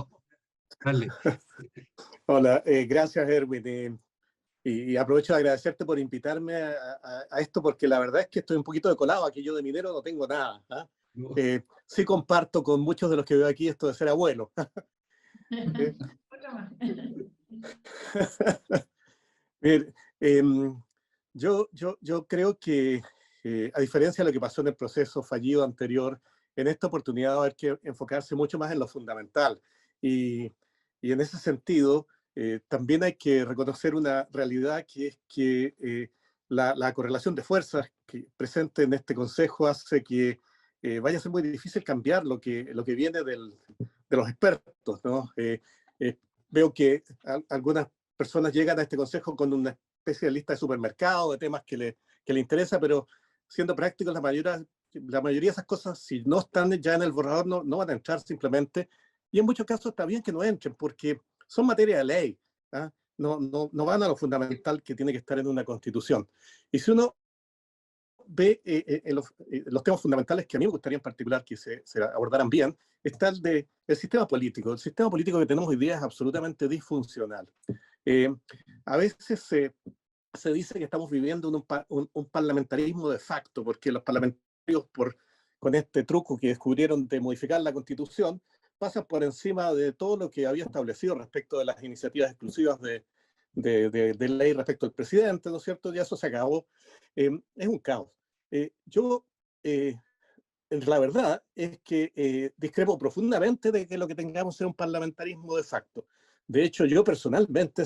Dale. Hola, gracias, Erwin. Y aprovecho de agradecerte por invitarme a esto, porque la verdad es que estoy un poquito decolado. Aquí yo de minero no tengo nada. No. Sí comparto con muchos de los que veo aquí esto de ser abuelo. Otra más. Bien, yo creo que, a diferencia de lo que pasó en el proceso fallido anterior, en esta oportunidad va a haber que enfocarse mucho más en lo fundamental. Y en ese sentido, también hay que reconocer una realidad, que es que la correlación de fuerzas que presente en este Consejo hace que vaya a ser muy difícil cambiar lo que viene de los expertos, ¿no? Veo que algunas personas llegan a este Consejo con una especie de lista de supermercado, de temas que le interesa, pero siendo prácticos, la mayoría de esas cosas, si no están ya en el borrador, no van a entrar simplemente. Y en muchos casos está bien que no entren, porque son materia de ley. ¿Ah? No van a lo fundamental que tiene que estar en una constitución. Y si uno ve los temas fundamentales que a mí me gustaría en particular que se abordaran bien, está el sistema político. El sistema político que tenemos hoy día es absolutamente disfuncional. A veces se dice que estamos viviendo un parlamentarismo de facto, porque los parlamentarios, con este truco que descubrieron de modificar la Constitución, pasan por encima de todo lo que había establecido respecto de las iniciativas exclusivas de ley respecto al presidente, ¿no es cierto? Ya eso se acabó. Es un caos. La verdad es que discrepo profundamente de que lo que tengamos sea un parlamentarismo de facto. De hecho, yo personalmente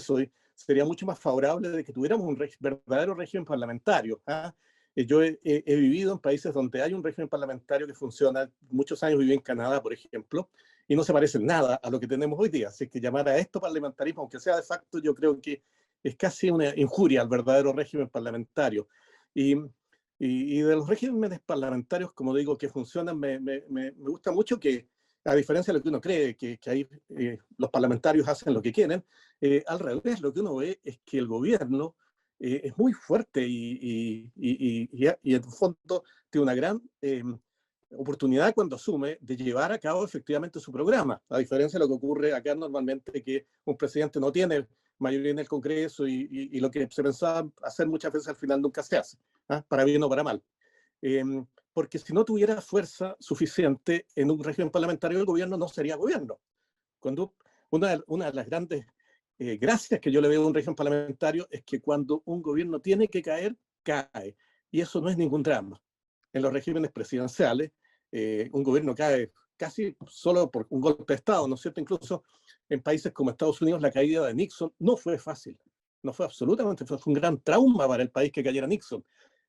sería mucho más favorable de que tuviéramos un verdadero régimen parlamentario. ¿Ah? Yo he vivido en países donde hay un régimen parlamentario que funciona. Muchos años viví en Canadá, por ejemplo, y no se parece en nada a lo que tenemos hoy día. Así que llamar a esto parlamentarismo, aunque sea de facto, yo creo que es casi una injuria al verdadero régimen parlamentario. Y de los regímenes parlamentarios, como digo, que funcionan, me gusta mucho que, a diferencia de lo que uno cree, que ahí los parlamentarios hacen lo que quieren, al revés, lo que uno ve es que el gobierno es muy fuerte y en el fondo tiene una gran oportunidad cuando asume de llevar a cabo efectivamente su programa, a diferencia de lo que ocurre acá normalmente, que un presidente no tiene mayoría en el Congreso y lo que se pensaba hacer muchas veces al final nunca se hace, ¿ah? Para bien o para mal. Porque si no tuviera fuerza suficiente en un régimen parlamentario, el gobierno no sería gobierno. Cuando una de las grandes gracias que yo le veo a un régimen parlamentario es que cuando un gobierno tiene que caer, cae. Y eso no es ningún drama. En los regímenes presidenciales, un gobierno cae casi solo por un golpe de Estado, ¿no es cierto? Incluso en países como Estados Unidos, la caída de Nixon no fue fácil. No fue absolutamente, fue un gran trauma para el país que cayera Nixon.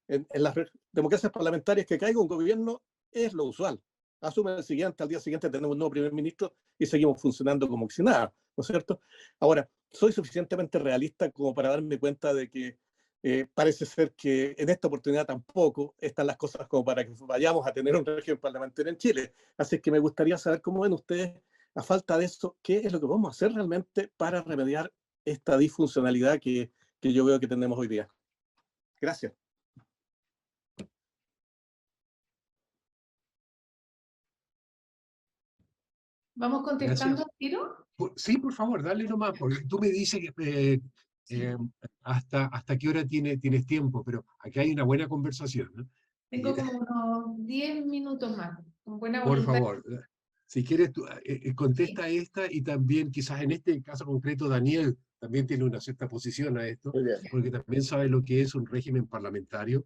En las democracias parlamentarias que caiga un gobierno es lo usual. Asume el siguiente, al día siguiente tenemos un nuevo primer ministro y seguimos funcionando como si nada, ¿no es cierto? Ahora, soy suficientemente realista como para darme cuenta de que parece ser que en esta oportunidad tampoco están las cosas como para que vayamos a tener un régimen parlamentario en Chile. Así que me gustaría saber cómo ven ustedes, a falta de eso, qué es lo que vamos a hacer realmente para remediar esta disfuncionalidad que yo veo que tenemos hoy día. Gracias. ¿Vamos contestando al tiro? Sí, por favor, dale nomás, porque tú me dices que hasta qué hora tienes tiempo, pero aquí hay una buena conversación, ¿no? Tengo como unos 10 minutos más, con buena Por voluntad. favor, si quieres, tú, contesta Sí. esta y también quizás en este caso concreto Daniel también tiene una cierta posición a esto, Muy bien. porque también sabe lo que es un régimen parlamentario,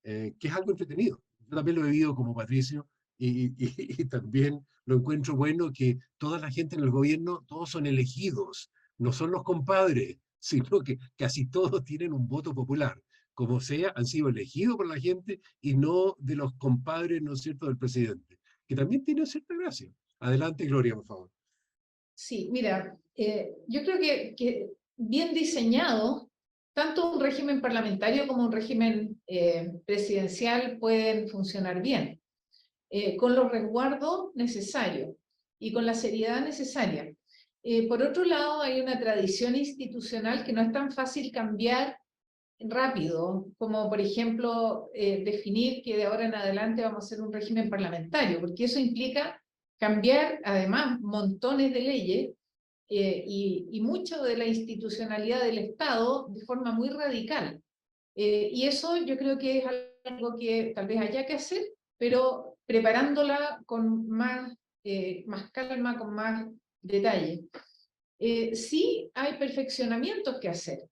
que es algo entretenido. Yo también lo he vivido como Patricio y también lo encuentro bueno que toda la gente en el gobierno, todos son elegidos, no son los compadres, sino que casi todos tienen un voto popular. Como sea, han sido elegidos por la gente y no de los compadres, ¿no es cierto?, del presidente, que también tiene cierta gracia. Adelante, Gloria, por favor. Sí, mira, yo creo que bien diseñado, tanto un régimen parlamentario como un régimen presidencial pueden funcionar bien, con los resguardos necesarios y con la seriedad necesaria. Por otro lado, hay una tradición institucional que no es tan fácil cambiar rápido, como por ejemplo definir que de ahora en adelante vamos a hacer un régimen parlamentario, porque eso implica cambiar además montones de leyes y mucho de la institucionalidad del Estado de forma muy radical. Y eso yo creo que es algo que tal vez haya que hacer, pero preparándola con más calma, con más detalle. Sí hay perfeccionamientos que hacer.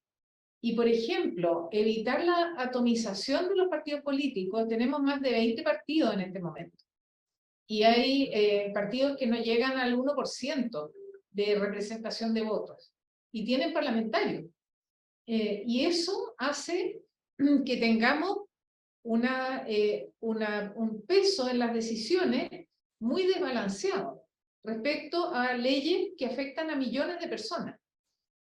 Y, por ejemplo, evitar la atomización de los partidos políticos. Tenemos más de 20 partidos en este momento. Y hay partidos que no llegan al 1% de representación de votos. Y tienen parlamentarios. Y eso hace que tengamos un peso en las decisiones muy desbalanceado respecto a leyes que afectan a millones de personas.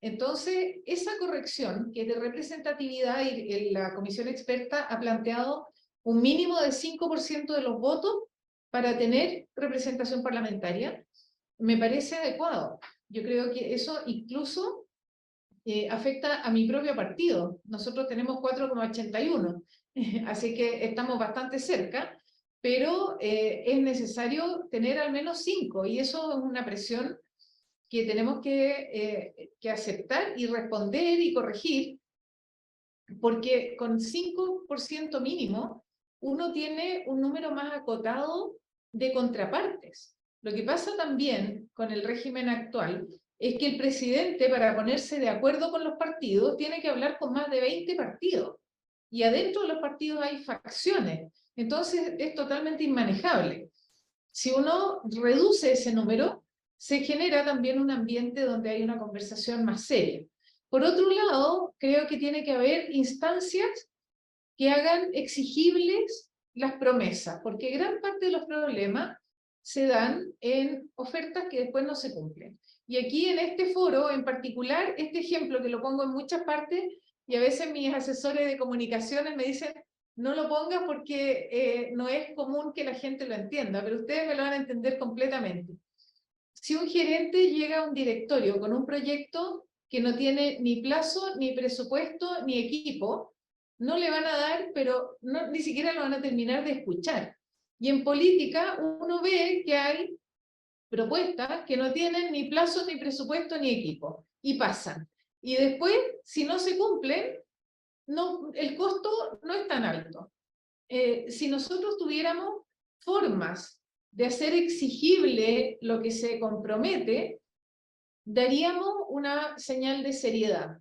Entonces, esa corrección, que es de representatividad, y la comisión experta ha planteado un mínimo de 5% de los votos para tener representación parlamentaria, me parece adecuado. Yo creo que eso incluso afecta a mi propio partido. Nosotros tenemos 4,81, así que estamos bastante cerca, pero es necesario tener al menos 5, y eso es una presión que tenemos que aceptar y responder y corregir, porque con 5% mínimo uno tiene un número más acotado de contrapartes. Lo que pasa también con el régimen actual es que el presidente, para ponerse de acuerdo con los partidos, tiene que hablar con más de 20 partidos. Y adentro de los partidos hay facciones. Entonces es totalmente inmanejable. Si uno reduce ese número, se genera también un ambiente donde hay una conversación más seria. Por otro lado, creo que tiene que haber instancias que hagan exigibles las promesas, porque gran parte de los problemas se dan en ofertas que después no se cumplen. Y aquí en este foro en particular, este ejemplo que lo pongo en muchas partes, y a veces mis asesores de comunicaciones me dicen, no lo pongas porque no es común que la gente lo entienda, pero ustedes me lo van a entender completamente. Si un gerente llega a un directorio con un proyecto que no tiene ni plazo, ni presupuesto, ni equipo, no le van a dar, pero no, ni siquiera lo van a terminar de escuchar. Y en política uno ve que hay propuestas que no tienen ni plazo, ni presupuesto, ni equipo, y pasan. Y después, si no se cumplen, no, el costo no es tan alto. Si nosotros tuviéramos formas de hacer exigible lo que se compromete, daríamos una señal de seriedad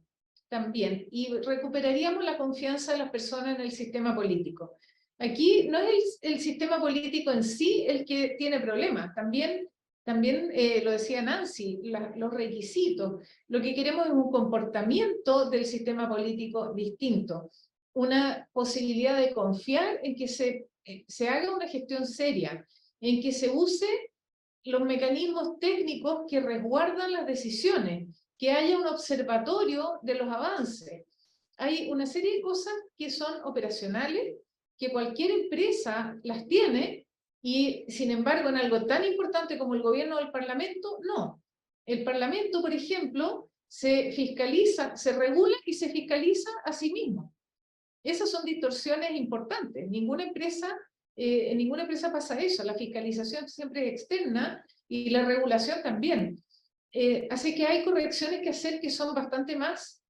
también y recuperaríamos la confianza de las personas en el sistema político. Aquí no es el sistema político en sí el que tiene problemas, también lo decía Nancy, los requisitos. Lo que queremos es un comportamiento del sistema político distinto, una posibilidad de confiar en que se haga una gestión seria, en que se use los mecanismos técnicos que resguardan las decisiones, que haya un observatorio de los avances. Hay una serie de cosas que son operacionales, que cualquier empresa las tiene, y sin embargo en algo tan importante como el gobierno o el Parlamento, no. El Parlamento, por ejemplo, se fiscaliza, se regula y se fiscaliza a sí mismo. Esas son distorsiones importantes. En ninguna empresa pasa eso. La fiscalización siempre es externa y la regulación también. Así que hay correcciones que hacer que son bastante más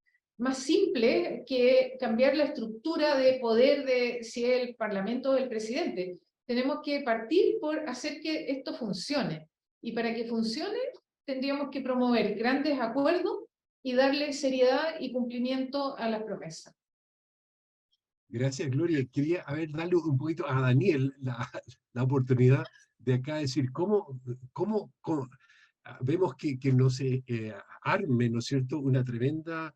simples que cambiar la estructura de poder de si es el Parlamento o el presidente. Tenemos que partir por hacer que esto funcione. Y para que funcione, tendríamos que promover grandes acuerdos y darle seriedad y cumplimiento a las promesas. Gracias, Gloria. Quería darle un poquito a Daniel la oportunidad de acá decir cómo vemos que no se arme, ¿no es cierto?, una tremenda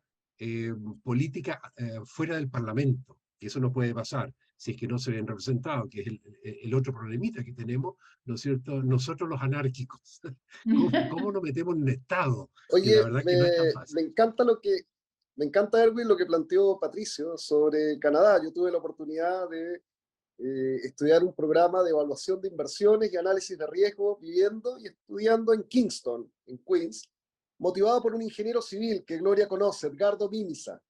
política fuera del Parlamento, que eso no puede pasar si es que no se ven representados, que es el otro problemita que tenemos, ¿no es cierto?, nosotros los anárquicos. ¿Cómo nos metemos en un Estado? Que la Oye, verdad que no es tan fácil. me encanta, Erwin, lo que planteó Patricio sobre Canadá. Yo tuve la oportunidad de estudiar un programa de evaluación de inversiones y análisis de riesgo viviendo y estudiando en Kingston, en Queens, motivado por un ingeniero civil que Gloria conoce, Edgardo Mimisa,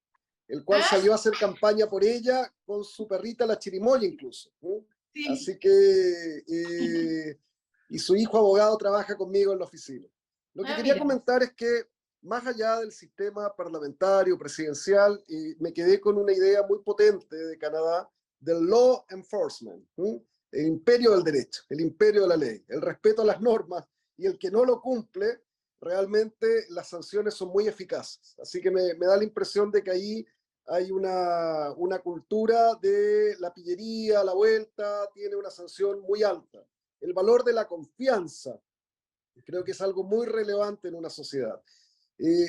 el cual salió a hacer campaña por ella con su perrita, la chirimoya incluso. Sí. Así que, y su hijo abogado trabaja conmigo en la oficina. Lo que quería comentar es que más allá del sistema parlamentario, presidencial, me quedé con una idea muy potente de Canadá, del law enforcement, el imperio del derecho, el imperio de la ley, el respeto a las normas, y el que no lo cumple, realmente las sanciones son muy eficaces. Así que me da la impresión de que ahí hay una cultura de la pillería, la vuelta, tiene una sanción muy alta. El valor de la confianza, creo que es algo muy relevante en una sociedad.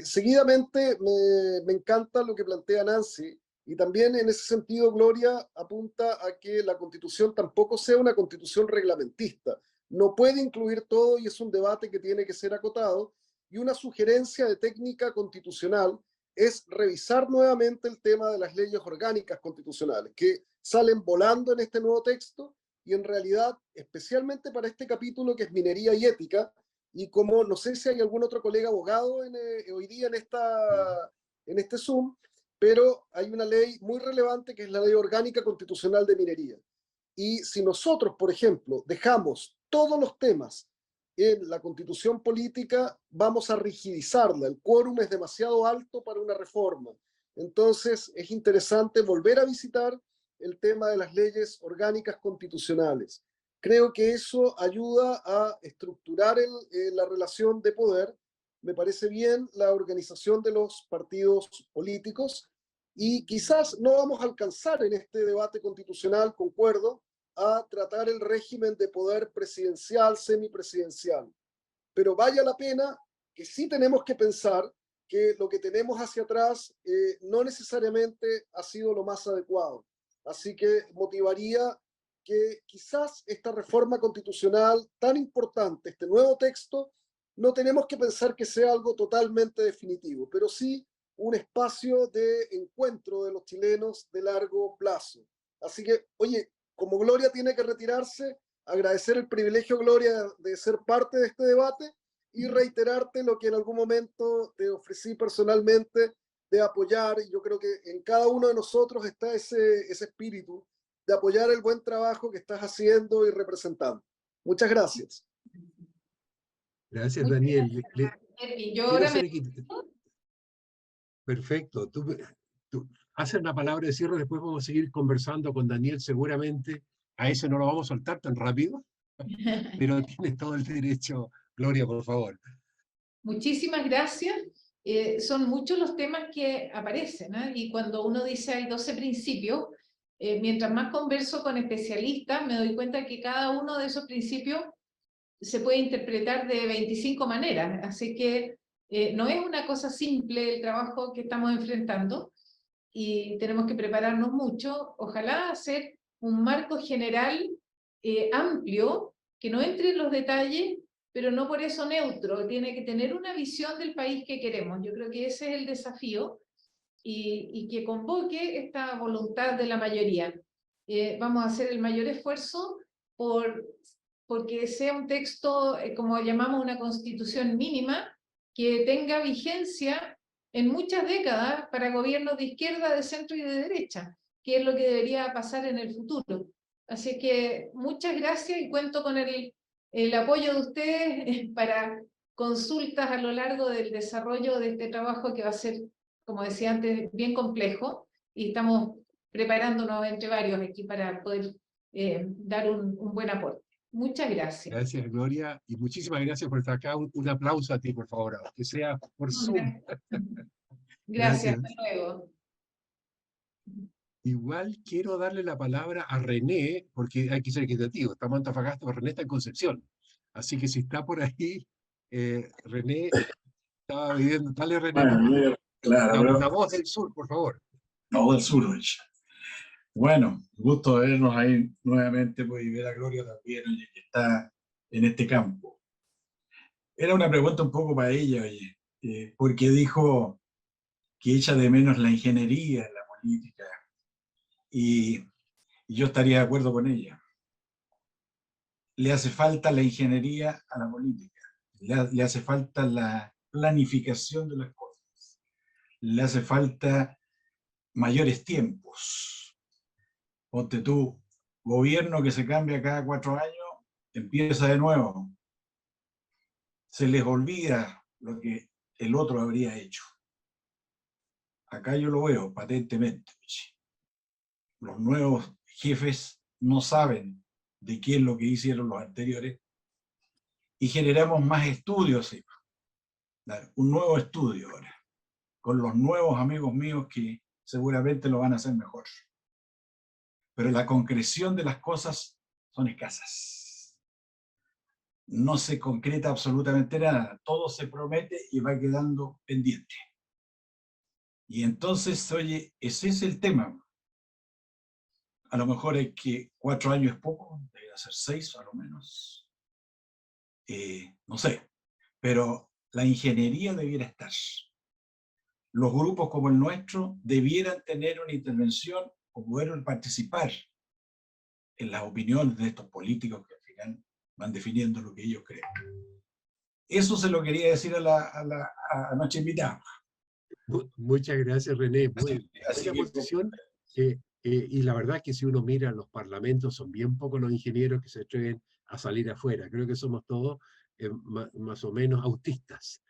Seguidamente, me encanta lo que plantea Nancy, y también en ese sentido Gloria apunta a que la Constitución tampoco sea una Constitución reglamentista. No puede incluir todo y es un debate que tiene que ser acotado, y una sugerencia de técnica constitucional es revisar nuevamente el tema de las leyes orgánicas constitucionales, que salen volando en este nuevo texto, y en realidad, especialmente para este capítulo que es minería y ética, y como no sé si hay algún otro colega abogado hoy día en este Zoom, pero hay una ley muy relevante que es la Ley Orgánica Constitucional de Minería. Y si nosotros, por ejemplo, dejamos todos los temas en la Constitución política, vamos a rigidizarla. El quórum es demasiado alto para una reforma. Entonces es interesante volver a visitar el tema de las leyes orgánicas constitucionales. Creo que eso ayuda a estructurar la relación de poder. Me parece bien la organización de los partidos políticos, y quizás no vamos a alcanzar en este debate constitucional, concuerdo, a tratar el régimen de poder presidencial, semipresidencial. Pero vale la pena que sí tenemos que pensar que lo que tenemos hacia atrás no necesariamente ha sido lo más adecuado. Así que motivaría que quizás esta reforma constitucional tan importante, este nuevo texto, no tenemos que pensar que sea algo totalmente definitivo, pero sí un espacio de encuentro de los chilenos de largo plazo. Así que, oye, como Gloria tiene que retirarse, agradecer el privilegio, Gloria, de ser parte de este debate y reiterarte lo que en algún momento te ofrecí personalmente de apoyar, y yo creo que en cada uno de nosotros está ese espíritu de apoyar el buen trabajo que estás haciendo y representando. Muchas gracias. Gracias, Muchas Daniel. gracias, Erwin. Yo Quiero ahora hacer me... Perfecto. Tú haces una palabra de cierre, después vamos a seguir conversando con Daniel seguramente. A ese no lo vamos a soltar tan rápido, pero tienes todo el derecho. Gloria, por favor. Muchísimas gracias. Son muchos los temas que aparecen, ¿eh? Y cuando uno dice hay 12 principios, mientras más converso con especialistas, me doy cuenta que cada uno de esos principios se puede interpretar de 25 maneras. Así que no es una cosa simple el trabajo que estamos enfrentando y tenemos que prepararnos mucho. Ojalá hacer un marco general amplio, que no entre en los detalles, pero no por eso neutro. Tiene que tener una visión del país que queremos. Yo creo que ese es el desafío y que convoque esta voluntad de la mayoría. Vamos a hacer el mayor esfuerzo porque sea un texto, como llamamos una constitución mínima, que tenga vigencia en muchas décadas para gobiernos de izquierda, de centro y de derecha, que es lo que debería pasar en el futuro. Así que muchas gracias y cuento con el apoyo de ustedes para consultas a lo largo del desarrollo de este trabajo que va a ser, como decía antes, bien complejo y estamos preparándonos entre varios aquí para poder dar un buen aporte. Muchas gracias. Gracias, Gloria. Y muchísimas gracias por estar acá. Un aplauso a ti, por favor, que sea por Zoom. Gracias, hasta luego. Igual quiero darle la palabra a René, porque hay que ser equitativo. Estamos en Antofagasta, pero René está en Concepción. Así que si está por ahí, René estaba viviendo. Dale, René, Bueno, claro, la voz del sur, por favor. la voz del sur, oye. Bueno, gusto de vernos ahí nuevamente, pues, y ver a Gloria también, oye, que está en este campo. Era una pregunta un poco para ella, oye, porque dijo que echa de menos la ingeniería en la política, y yo estaría de acuerdo con ella. Le hace falta la ingeniería a la política, le hace falta la planificación de las cosas, le hace falta mayores tiempos. Ponte tú, gobierno que se cambia cada 4 años, empieza de nuevo. Se les olvida lo que el otro habría hecho. Acá yo lo veo patentemente. Los nuevos jefes no saben de qué es lo que hicieron los anteriores y generamos más estudios. ¿Sí? Un nuevo estudio ahora, con los nuevos amigos míos que seguramente lo van a hacer mejor. Pero la concreción de las cosas son escasas. No se concreta absolutamente nada. Todo se promete y va quedando pendiente. Y entonces, oye, ese es el tema. A lo mejor es que 4 años es poco, debe ser 6 a lo menos. No sé. Pero la ingeniería debiera estar. Los grupos como el nuestro debieran tener una intervención o poder participar en las opiniones de estos políticos que al final van definiendo lo que ellos creen. Eso se lo quería decir a nuestra invitada. Muchas gracias, René. Muy Así buena posición. Y la verdad es que si uno mira los parlamentos, son bien pocos los ingenieros que se atreven a salir afuera. Creo que somos todos más o menos autistas.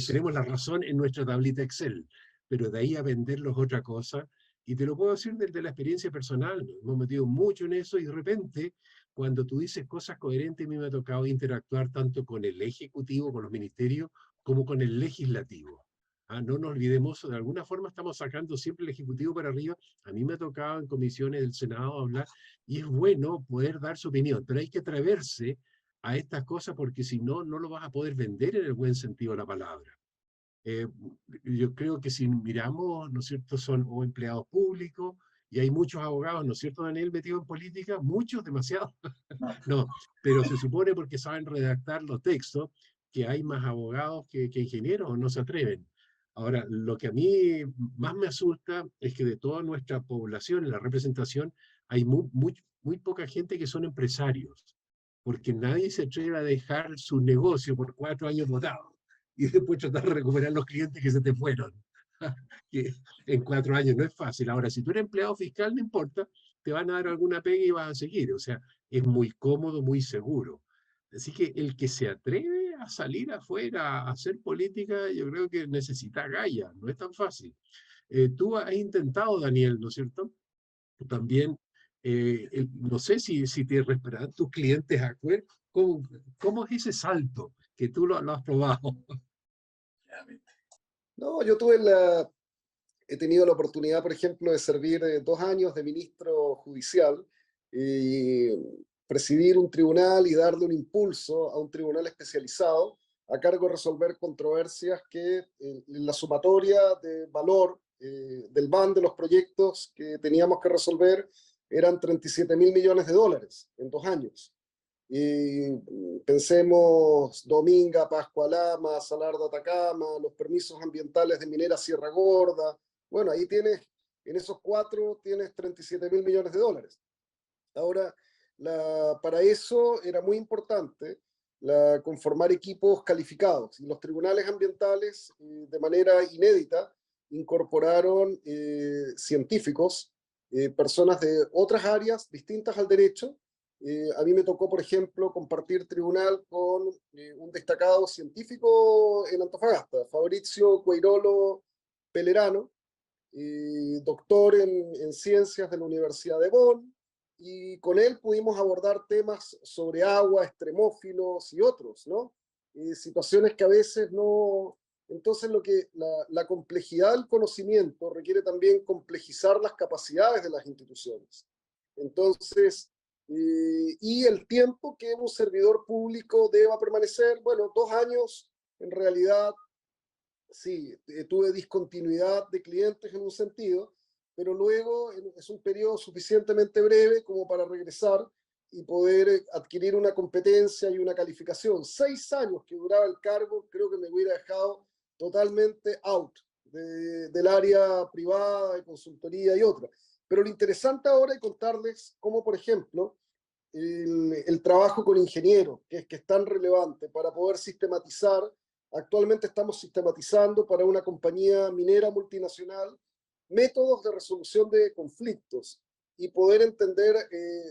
Tenemos la razón en nuestra tablita Excel, pero de ahí a venderlos otra cosa. Y te lo puedo decir desde la experiencia personal. Nos hemos metido mucho en eso y de repente, cuando tú dices cosas coherentes, a mí me ha tocado interactuar tanto con el ejecutivo, con los ministerios, como con el legislativo. No nos olvidemos, de alguna forma estamos sacando siempre el Ejecutivo para arriba. A mí me ha tocado en comisiones del Senado hablar, y es bueno poder dar su opinión, pero hay que atreverse a estas cosas porque si no, no lo vas a poder vender en el buen sentido de la palabra. Yo creo que si miramos, ¿no es cierto?, son o empleados públicos, y hay muchos abogados, ¿no es cierto, Daniel, metidos en política? Muchos, demasiados. No. No, pero se supone porque saben redactar los textos que hay más abogados que ingenieros, no se atreven. Ahora, lo que a mí más me asusta es que de toda nuestra población, en la representación, hay muy poca gente que son empresarios, porque nadie se atreve a dejar su negocio por 4 años botado y después tratar de recuperar los clientes que se te fueron. Que en 4 años no es fácil. Ahora, si tú eres empleado fiscal, no importa, te van a dar alguna pega y vas a seguir. O sea, es muy cómodo, muy seguro. Así que el que se atreve a salir afuera a hacer política, yo creo que necesita agallas, no es tan fácil. Tú has intentado, Daniel, ¿no es cierto? También, no sé si te respetarán tus clientes afuera. ¿Cómo es ese salto que tú lo has probado? No, he tenido la oportunidad, por ejemplo, de servir 2 años de ministro judicial y presidir un tribunal y darle un impulso a un tribunal especializado a cargo de resolver controversias que en la sumatoria de valor del van de los proyectos que teníamos que resolver eran 37.000 millones de dólares en 2 años. Y pensemos Dominga, Pascualama, Salar de Atacama, los permisos ambientales de Minera Sierra Gorda. Bueno, ahí tienes, en esos 4 tienes 37.000 millones de dólares. Ahora, para eso era muy importante conformar equipos calificados, y los tribunales ambientales, de manera inédita, incorporaron científicos, personas de otras áreas distintas al derecho. A mí me tocó, por ejemplo, compartir tribunal con un destacado científico en Antofagasta, Fabrizio Queirolo Pelerano, doctor en ciencias de la Universidad de Bonn, y con él pudimos abordar temas sobre agua, extremófilos y otros, ¿no? Situaciones que a veces no... Entonces la complejidad del conocimiento requiere también complejizar las capacidades de las instituciones. Entonces, y el tiempo que un servidor público deba permanecer, bueno, 2 años, en realidad, sí, tuve discontinuidad de clientes en un sentido, pero luego es un periodo suficientemente breve como para regresar y poder adquirir una competencia y una calificación. 6 años que duraba el cargo, creo que me hubiera dejado totalmente out del área privada, de consultoría y otra. Pero lo interesante ahora es contarles cómo, por ejemplo, el trabajo con ingenieros, que es tan relevante para poder sistematizar. Actualmente estamos sistematizando para una compañía minera multinacional métodos de resolución de conflictos y poder entender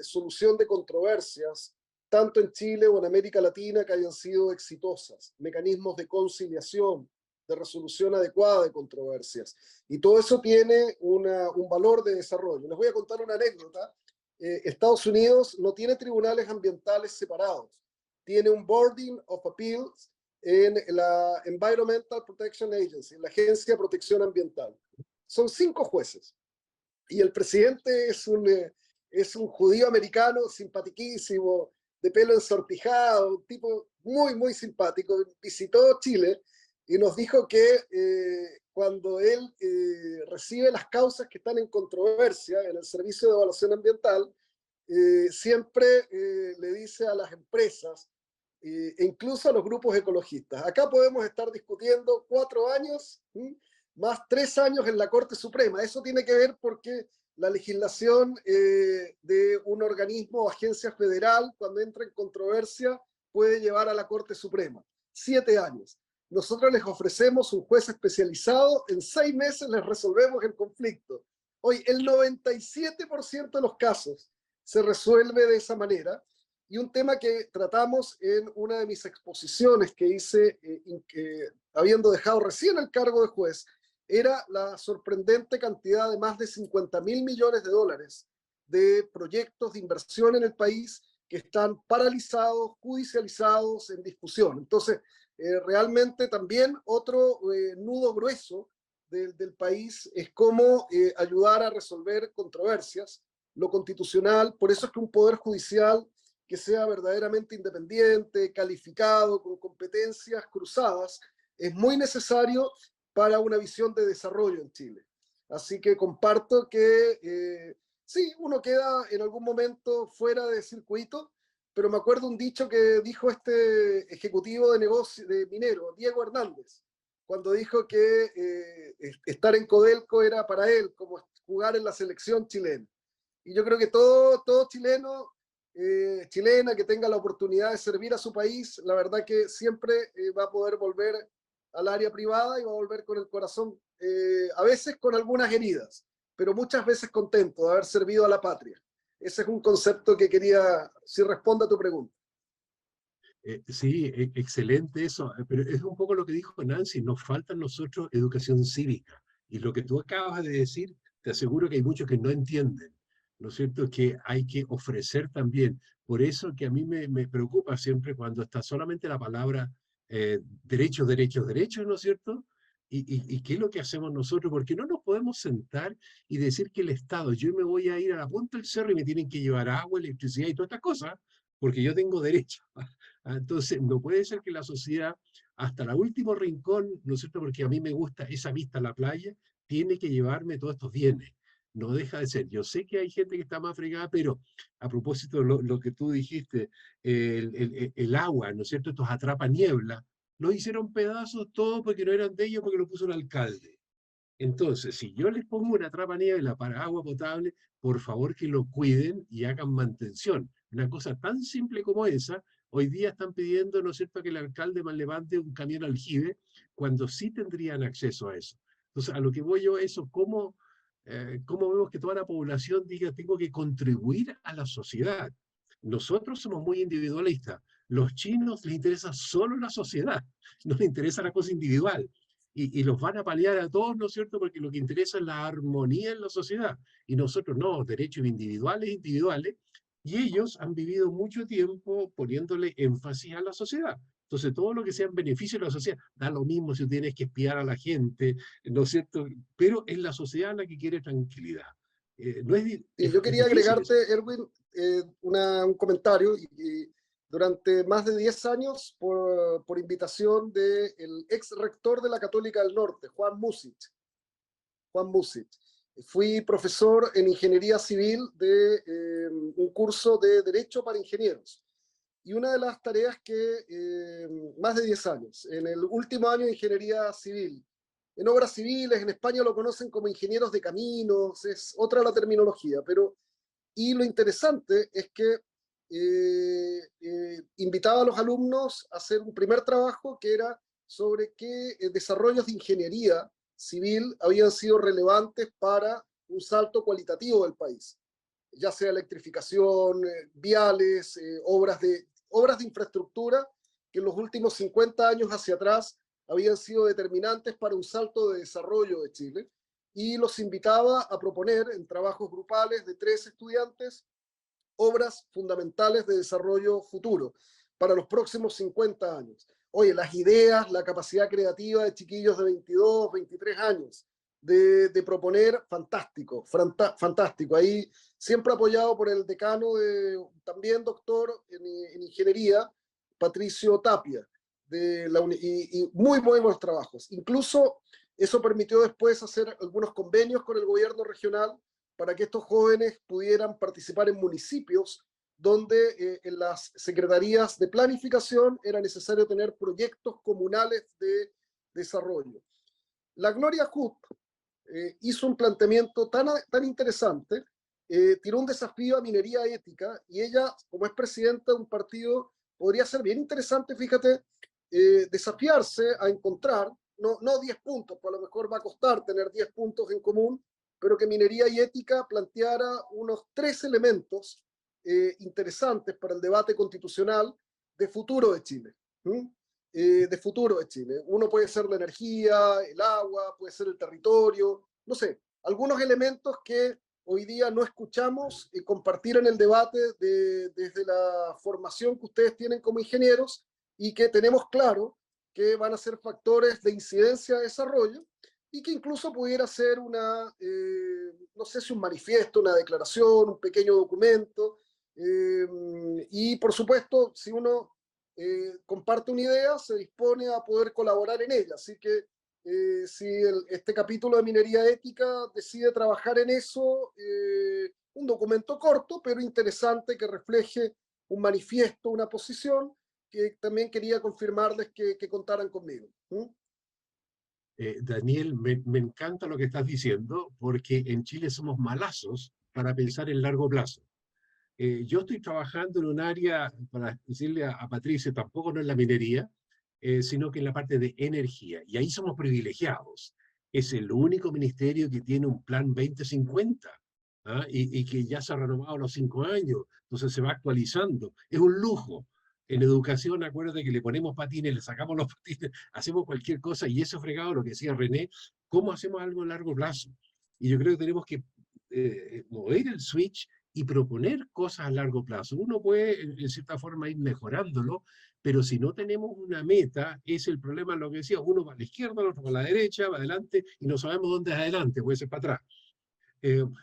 solución de controversias, tanto en Chile o en América Latina, que hayan sido exitosas, mecanismos de conciliación, de resolución adecuada de controversias. Y todo eso tiene un valor de desarrollo. Les voy a contar una anécdota. Estados Unidos no tiene tribunales ambientales separados. Tiene un Boarding of Appeals en la Environmental Protection Agency, en la Agencia de Protección Ambiental. Son 5 jueces. Y el presidente es un judío americano simpatiquísimo, de pelo ensortijado, un tipo muy, muy simpático. Visitó Chile y nos dijo que cuando él recibe las causas que están en controversia en el Servicio de Evaluación Ambiental, siempre le dice a las empresas, e incluso a los grupos ecologistas, acá podemos estar discutiendo 4 años, más 3 años en la Corte Suprema. Eso tiene que ver porque la legislación de un organismo o agencia federal, cuando entra en controversia, puede llevar a la Corte Suprema. 7 años. Nosotros les ofrecemos un juez especializado, en 6 meses les resolvemos el conflicto. Hoy, el 97% de los casos se resuelve de esa manera. Y un tema que tratamos en una de mis exposiciones que hice, habiendo dejado recién el cargo de juez, era la sorprendente cantidad de más de 50.000 millones de dólares de proyectos de inversión en el país que están paralizados, judicializados, en discusión. Entonces, realmente también otro nudo grueso del país es cómo ayudar a resolver controversias, lo constitucional. Por eso es que un poder judicial que sea verdaderamente independiente, calificado, con competencias cruzadas, es muy necesario para una visión de desarrollo en Chile. Así que comparto que sí, uno queda en algún momento fuera de circuito, pero me acuerdo un dicho que dijo este ejecutivo de negocio de minero, Diego Hernández, cuando dijo que estar en Codelco era para él como jugar en la selección chilena. Y yo creo que todo chileno, chilena que tenga la oportunidad de servir a su país, la verdad que siempre va a poder volver al área privada y va a volver con el corazón, a veces con algunas heridas, pero muchas veces contento de haber servido a la patria. Ese es un concepto que quería, si responde a tu pregunta. Sí, excelente eso, pero es un poco lo que dijo Nancy, nos falta a nosotros educación cívica. Y lo que tú acabas de decir, te aseguro que hay muchos que no entienden, ¿no es cierto? Que hay que ofrecer también. Por eso que a mí me preocupa siempre cuando está solamente la palabra derechos, derechos, derechos, ¿no es cierto? Y qué es lo que hacemos nosotros, porque no nos podemos sentar y decir que el Estado, yo me voy a ir a la punta del cerro y me tienen que llevar agua, electricidad y todas estas cosas, porque yo tengo derecho. Entonces, no puede ser que la sociedad, hasta el último rincón, ¿no es cierto? Porque a mí me gusta esa vista a la playa, tiene que llevarme todos estos bienes. No deja de ser. Yo sé que hay gente que está más fregada, pero a propósito de lo que tú dijiste, el agua, ¿no es cierto? Estos atrapaniebla, lo hicieron pedazos todos porque no eran de ellos, porque lo puso el alcalde. Entonces, si yo les pongo una atrapaniebla para agua potable, por favor que lo cuiden y hagan mantención. Una cosa tan simple como esa, hoy día están pidiendo, ¿no es cierto?, que el alcalde más levante un camión aljibe, cuando sí tendrían acceso a eso. Entonces, a lo que voy yo es eso, ¿cómo vemos que toda la población diga, tengo que contribuir a la sociedad? Nosotros somos muy individualistas. Los chinos les interesa solo la sociedad, no les interesa la cosa individual. Y los van a paliar a todos, ¿no es cierto? Porque lo que interesa es la armonía en la sociedad. Y nosotros no, derechos individuales, individuales. Y ellos han vivido mucho tiempo poniéndole énfasis a la sociedad. Entonces, todo lo que sea en beneficio de la sociedad, da lo mismo si tienes que espiar a la gente, ¿no es cierto? Pero es la sociedad la que quiere tranquilidad. No Y yo es quería difícil eso. agregarte, Erwin, un comentario. Durante más de 10 años, por invitación del ex rector de la Católica del Norte, Juan Music, fui profesor en ingeniería civil de un curso de Derecho para Ingenieros. Y una de las tareas más de 10 años, en el último año de ingeniería civil, en obras civiles, en España lo conocen como ingenieros de caminos, es otra la terminología, y lo interesante es que invitaba a los alumnos a hacer un primer trabajo que era sobre qué desarrollos de ingeniería civil habían sido relevantes para un salto cualitativo del país, ya sea electrificación, viales, obras de infraestructura que en los últimos 50 años hacia atrás habían sido determinantes para un salto de desarrollo de Chile, y los invitaba a proponer en trabajos grupales de 3 estudiantes obras fundamentales de desarrollo futuro para los próximos 50 años. Oye, las ideas, la capacidad creativa de chiquillos de 22, 23 años de proponer, fantástico, fantástico. Ahí siempre apoyado por el decano, también doctor en ingeniería, Patricio Tapia, y muy buenos trabajos. Incluso eso permitió después hacer algunos convenios con el gobierno regional para que estos jóvenes pudieran participar en municipios donde en las secretarías de planificación era necesario tener proyectos comunales de desarrollo. La Gloria Hood hizo un planteamiento tan interesante, tiró un desafío a minería ética, y ella, como es presidenta de un partido, podría ser bien interesante, fíjate, desafiarse a encontrar, no 10 puntos, pues a lo mejor va a costar tener 10 puntos en común, pero que minería y ética planteara unos 3 elementos interesantes para el debate constitucional de futuro de Chile. De futuro de Chile. Uno puede ser la energía, el agua, puede ser el territorio, no sé, algunos elementos que hoy día no escuchamos compartir en el debate desde la formación que ustedes tienen como ingenieros, y que tenemos claro que van a ser factores de incidencia de desarrollo, y que incluso pudiera ser no sé si un manifiesto, una declaración, un pequeño documento, y por supuesto, si uno comparte una idea, se dispone a poder colaborar en ella. Así que si este capítulo de Minería Ética decide trabajar en eso, un documento corto, pero interesante, que refleje un manifiesto, una posición, que también quería confirmarles que contaran conmigo. Daniel, me encanta lo que estás diciendo, porque en Chile somos malazos para pensar en largo plazo. Yo estoy trabajando en un área, para decirle a Patricia, tampoco no en la minería, sino que en la parte de energía, y ahí somos privilegiados. Es el único ministerio que tiene un plan 2050, ¿ah? Y que ya se ha renovado a los 5 años, entonces se va actualizando. Es un lujo. En educación, acuérdate que le ponemos patines, le sacamos los patines, hacemos cualquier cosa, y eso fregado, lo que decía René, ¿cómo hacemos algo a largo plazo? Y yo creo que tenemos que mover el switch y proponer cosas a largo plazo. Uno puede, en cierta forma, ir mejorándolo, pero si no tenemos una meta, es el problema, lo que decía, uno va a la izquierda, el otro va a la derecha, va adelante, y no sabemos dónde es adelante, puede ser para atrás.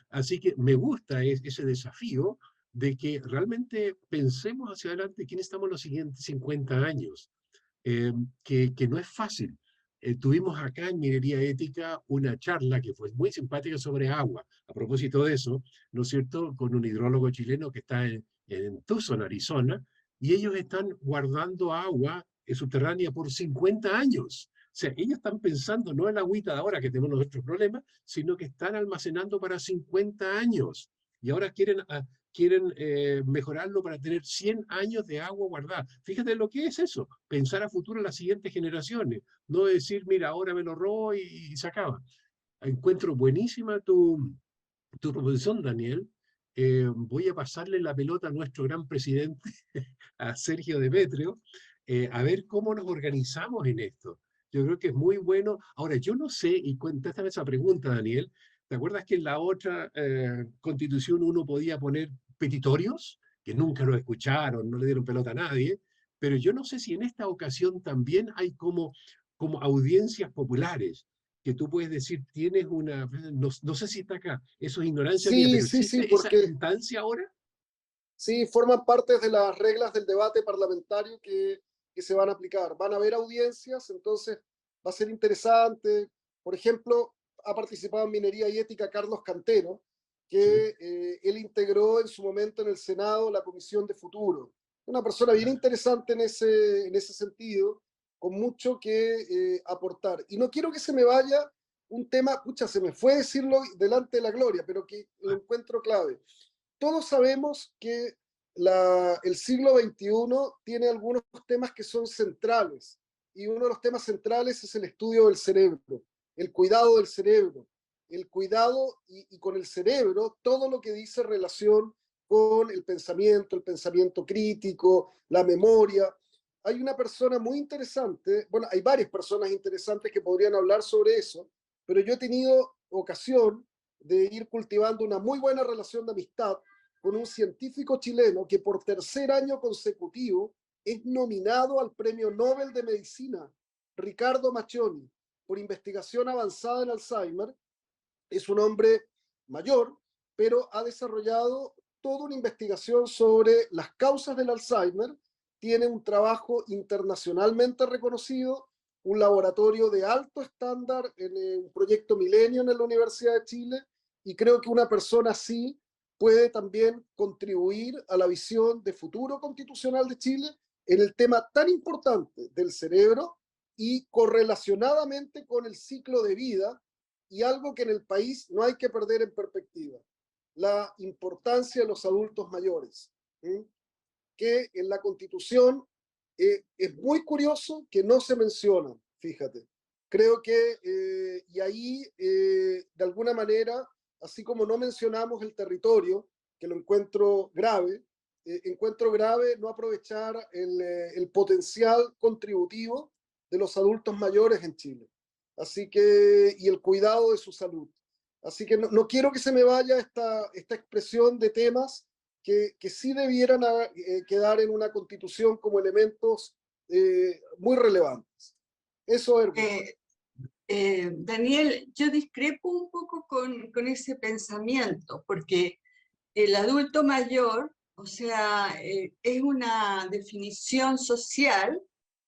Así que me gusta ese desafío de que realmente pensemos hacia adelante quién estamos en los siguientes 50 años, que no es fácil. Tuvimos acá en Minería Ética una charla que fue muy simpática sobre agua, a propósito de eso, ¿no es cierto?, con un hidrólogo chileno que está en Tucson, Arizona, y ellos están guardando agua subterránea por 50 años. O sea, ellos están pensando no en la agüita de ahora que tenemos nuestros problemas, sino que están almacenando para 50 años. Y ahora quieren mejorarlo para tener 100 años de agua guardada. Fíjate lo que es eso, pensar a futuro en las siguientes generaciones, no decir, mira, ahora me lo robo y se acaba. Encuentro buenísima tu proposición, Daniel. Voy a pasarle la pelota a nuestro gran presidente, a Sergio Demetrio, a ver cómo nos organizamos en esto. Yo creo que es muy bueno. Ahora, yo no sé, y contéstame esa pregunta, Daniel, ¿te acuerdas que en la otra constitución uno podía poner petitorios? Que nunca lo escucharon, no le dieron pelota a nadie, pero yo no sé si en esta ocasión también hay como audiencias populares, que tú puedes decir, tienes una, no sé si está acá, eso es ignorancia mía, Sí, pero sí, sí, ¿existe esa porque instancia ahora? sí, forman parte de las reglas del debate parlamentario que se van a aplicar. Van a haber audiencias, entonces va a ser interesante. Por ejemplo, ha participado en Minería y Ética Carlos Cantero, que él integró en su momento en el Senado la Comisión de Futuro. Una persona bien interesante en ese sentido, con mucho que aportar. Y no quiero que se me vaya un tema, pucha, se me fue decirlo delante de la gloria, pero que lo encuentro clave. Todos sabemos que el siglo XXI tiene algunos temas que son centrales, y uno de los temas centrales es el estudio del cerebro, el cuidado del cerebro, el cuidado y con el cerebro todo lo que dice relación con el pensamiento crítico, la memoria. Hay una persona muy interesante, bueno, hay varias personas interesantes que podrían hablar sobre eso, pero yo he tenido ocasión de ir cultivando una muy buena relación de amistad con un científico chileno que por tercer año consecutivo es nominado al Premio Nobel de Medicina, Ricardo Macchioni, por investigación avanzada en Alzheimer. Es un hombre mayor, pero ha desarrollado toda una investigación sobre las causas del Alzheimer, tiene un trabajo internacionalmente reconocido, un laboratorio de alto estándar en un proyecto Millennium en la Universidad de Chile, y creo que una persona así puede también contribuir a la visión de futuro constitucional de Chile en el tema tan importante del cerebro y correlacionadamente con el ciclo de vida, y algo que en el país no hay que perder en perspectiva, la importancia de los adultos mayores, que en la Constitución es muy curioso que no se mencionan, fíjate. Creo que, y ahí, de alguna manera, así como no mencionamos el territorio, que lo encuentro grave no aprovechar el potencial contributivo de los adultos mayores en Chile. Así que, y el cuidado de su salud. Así que no quiero que se me vaya esta expresión de temas que sí debieran quedar en una constitución como elementos muy relevantes. Eso es. Daniel, yo discrepo un poco con ese pensamiento, porque el adulto mayor, o sea, es una definición social,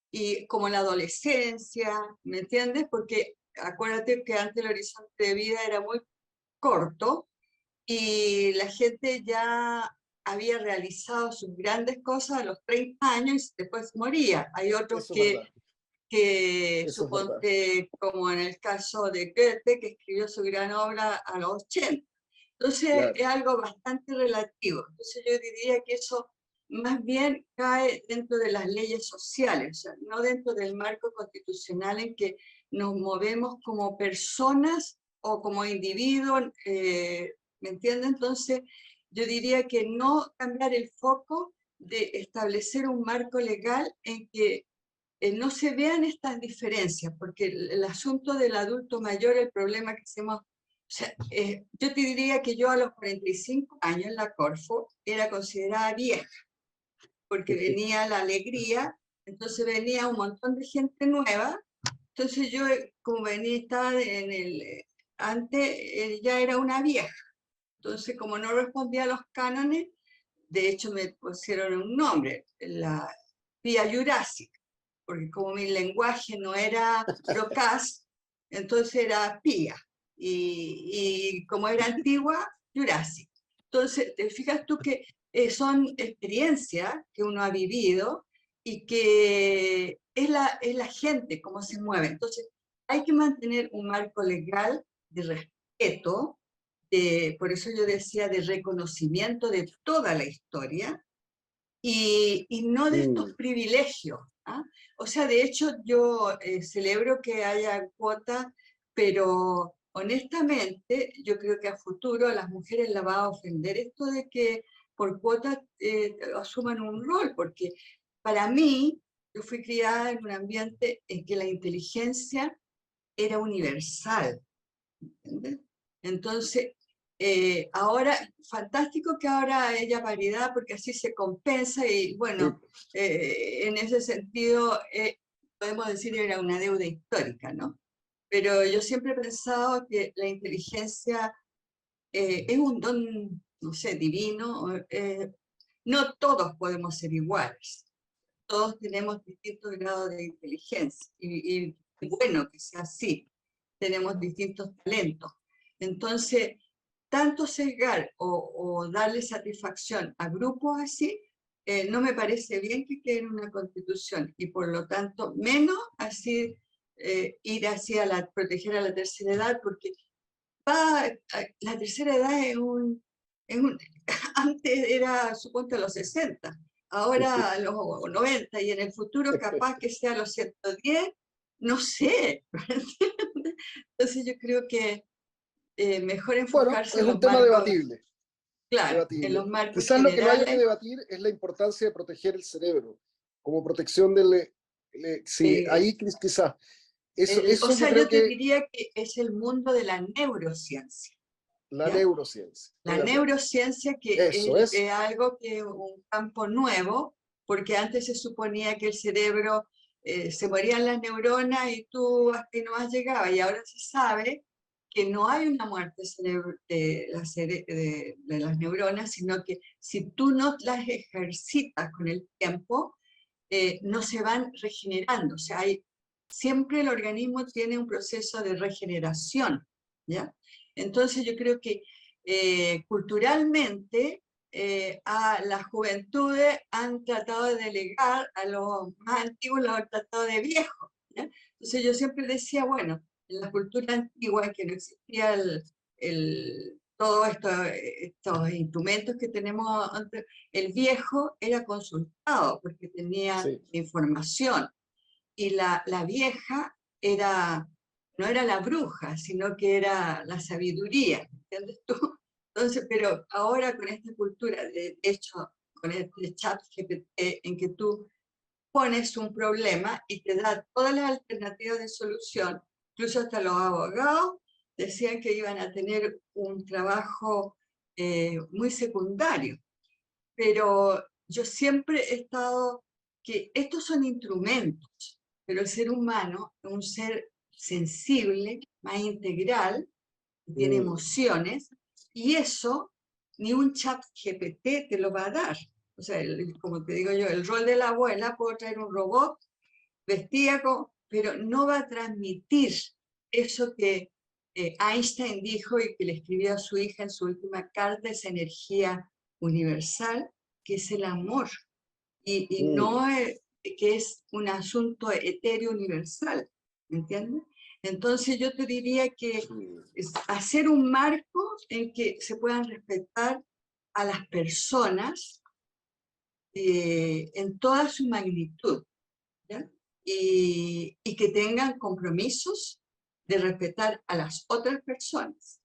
y como la adolescencia, ¿me entiendes? Porque acuérdate que antes el horizonte de vida era muy corto y la gente ya había realizado sus grandes cosas a los 30 años y después moría. Hay otros Eso es verdad. que Eso es verdad. suponte, como en el caso de Goethe, que escribió su gran obra a los 80. Entonces Claro. es algo bastante relativo. Entonces yo diría que eso más bien cae dentro de las leyes sociales, o sea, no dentro del marco constitucional en que nos movemos como personas o como individuos, ¿me entiende? Entonces yo diría que no cambiar el foco de establecer un marco legal en que no se vean estas diferencias, porque el asunto del adulto mayor, el problema que hacemos, o sea, yo te diría que yo a los 45 años en la Corfo era considerada vieja, porque venía la alegría, entonces venía un montón de gente nueva, entonces yo como venía, estaba en antes ya era una vieja, entonces como no respondía a los cánones, de hecho me pusieron un nombre, la Pía Jurásica, porque como mi lenguaje no era procaz, entonces era pía, y como era antigua, Jurásica. Entonces, te fijas tú que son experiencias que uno ha vivido y que es la gente cómo se mueve. Entonces, hay que mantener un marco legal de respeto, por eso yo decía de reconocimiento de toda la historia, y no de estos privilegios. ¿Ah? O sea, de hecho, yo celebro que haya cuotas, pero honestamente, yo creo que a futuro a las mujeres la va a ofender esto de que por cuotas asuman un rol, porque para mí, yo fui criada en un ambiente en que la inteligencia era universal. ¿Entiendes? Entonces, ahora, fantástico que ahora haya paridad porque así se compensa y bueno, en ese sentido podemos decir que era una deuda histórica, ¿no? Pero yo siempre he pensado que la inteligencia es un don, no sé, divino. No todos podemos ser iguales, todos tenemos distintos grados de inteligencia y bueno que sea así, tenemos distintos talentos. Entonces, tanto sesgar o darle satisfacción a grupos así, no me parece bien que quede en una constitución y por lo tanto menos así ir hacia proteger a la tercera edad, porque la tercera edad antes era, suponte, a los 60, ahora a los 90 y en el futuro capaz que sea a los 110, no sé. Entonces yo creo que mejor Bueno, enfocarse es en los un tema marcos, debatible. claro, en los marcos Quizás lo que no haya que generales. debatir es la importancia de proteger el cerebro, como protección del... sí, ahí quizás. O Eso yo sea, creo yo te que diría que es el mundo de la neurociencia. la ¿Ya? neurociencia. La Estoy de acuerdo. neurociencia que Eso es. es algo que es un campo nuevo, porque antes se suponía que el cerebro se morían las neuronas y tú hasta ahí no llegabas, y ahora se sabe que no hay una muerte de las neuronas, sino que si tú no las ejercitas con el tiempo, no se van regenerando. O sea, siempre el organismo tiene un proceso de regeneración, ¿ya? Entonces yo creo que culturalmente a las juventudes han tratado de delegar, a los más antiguos los han tratado de viejos, ¿ya? Entonces yo siempre decía, bueno, en la cultura antigua, que no existía todos estos instrumentos que tenemos antes, el viejo era consultado porque tenía Sí. información y la vieja no era la bruja, sino que era la sabiduría, ¿entiendes tú? Entonces, pero ahora con esta cultura, de hecho, con este chat GPT, en que tú pones un problema y te da todas las alternativas de solución, incluso hasta los abogados decían que iban a tener un trabajo muy secundario, pero yo siempre he estado que estos son instrumentos, pero el ser humano es un ser sensible, más integral, que tiene emociones, y eso ni un chat GPT te lo va a dar. O sea, como te digo yo, el rol de la abuela, puedo traer un robot vestida pero no va a transmitir eso que Einstein dijo y que le escribió a su hija en su última carta, esa energía universal, que es el amor, y no que es un asunto etéreo universal, ¿me entiendes? Entonces yo te diría que es hacer un marco en que se puedan respetar a las personas en toda su magnitud, ¿ya? Y que tengan compromisos de respetar a las otras personas.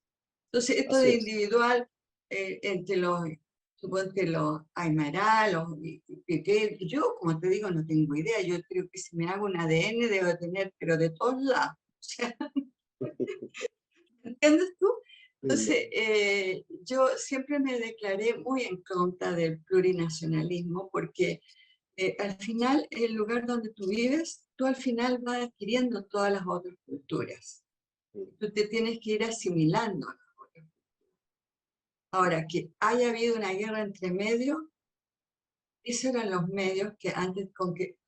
Entonces, esto Así de es. individual entre los, suponte los Aymara, los Pipé, yo, como te digo, no tengo idea. Yo creo que si me hago un ADN debo tener, pero de todos lados. O sea, ¿entiendes tú? Entonces, yo siempre me declaré muy en contra del plurinacionalismo porque al final, el lugar donde tú vives, tú al final vas adquiriendo todas las otras culturas. Tú te tienes que ir asimilando. Ahora, que haya habido una guerra entre medio, esos eran los medios que antes con que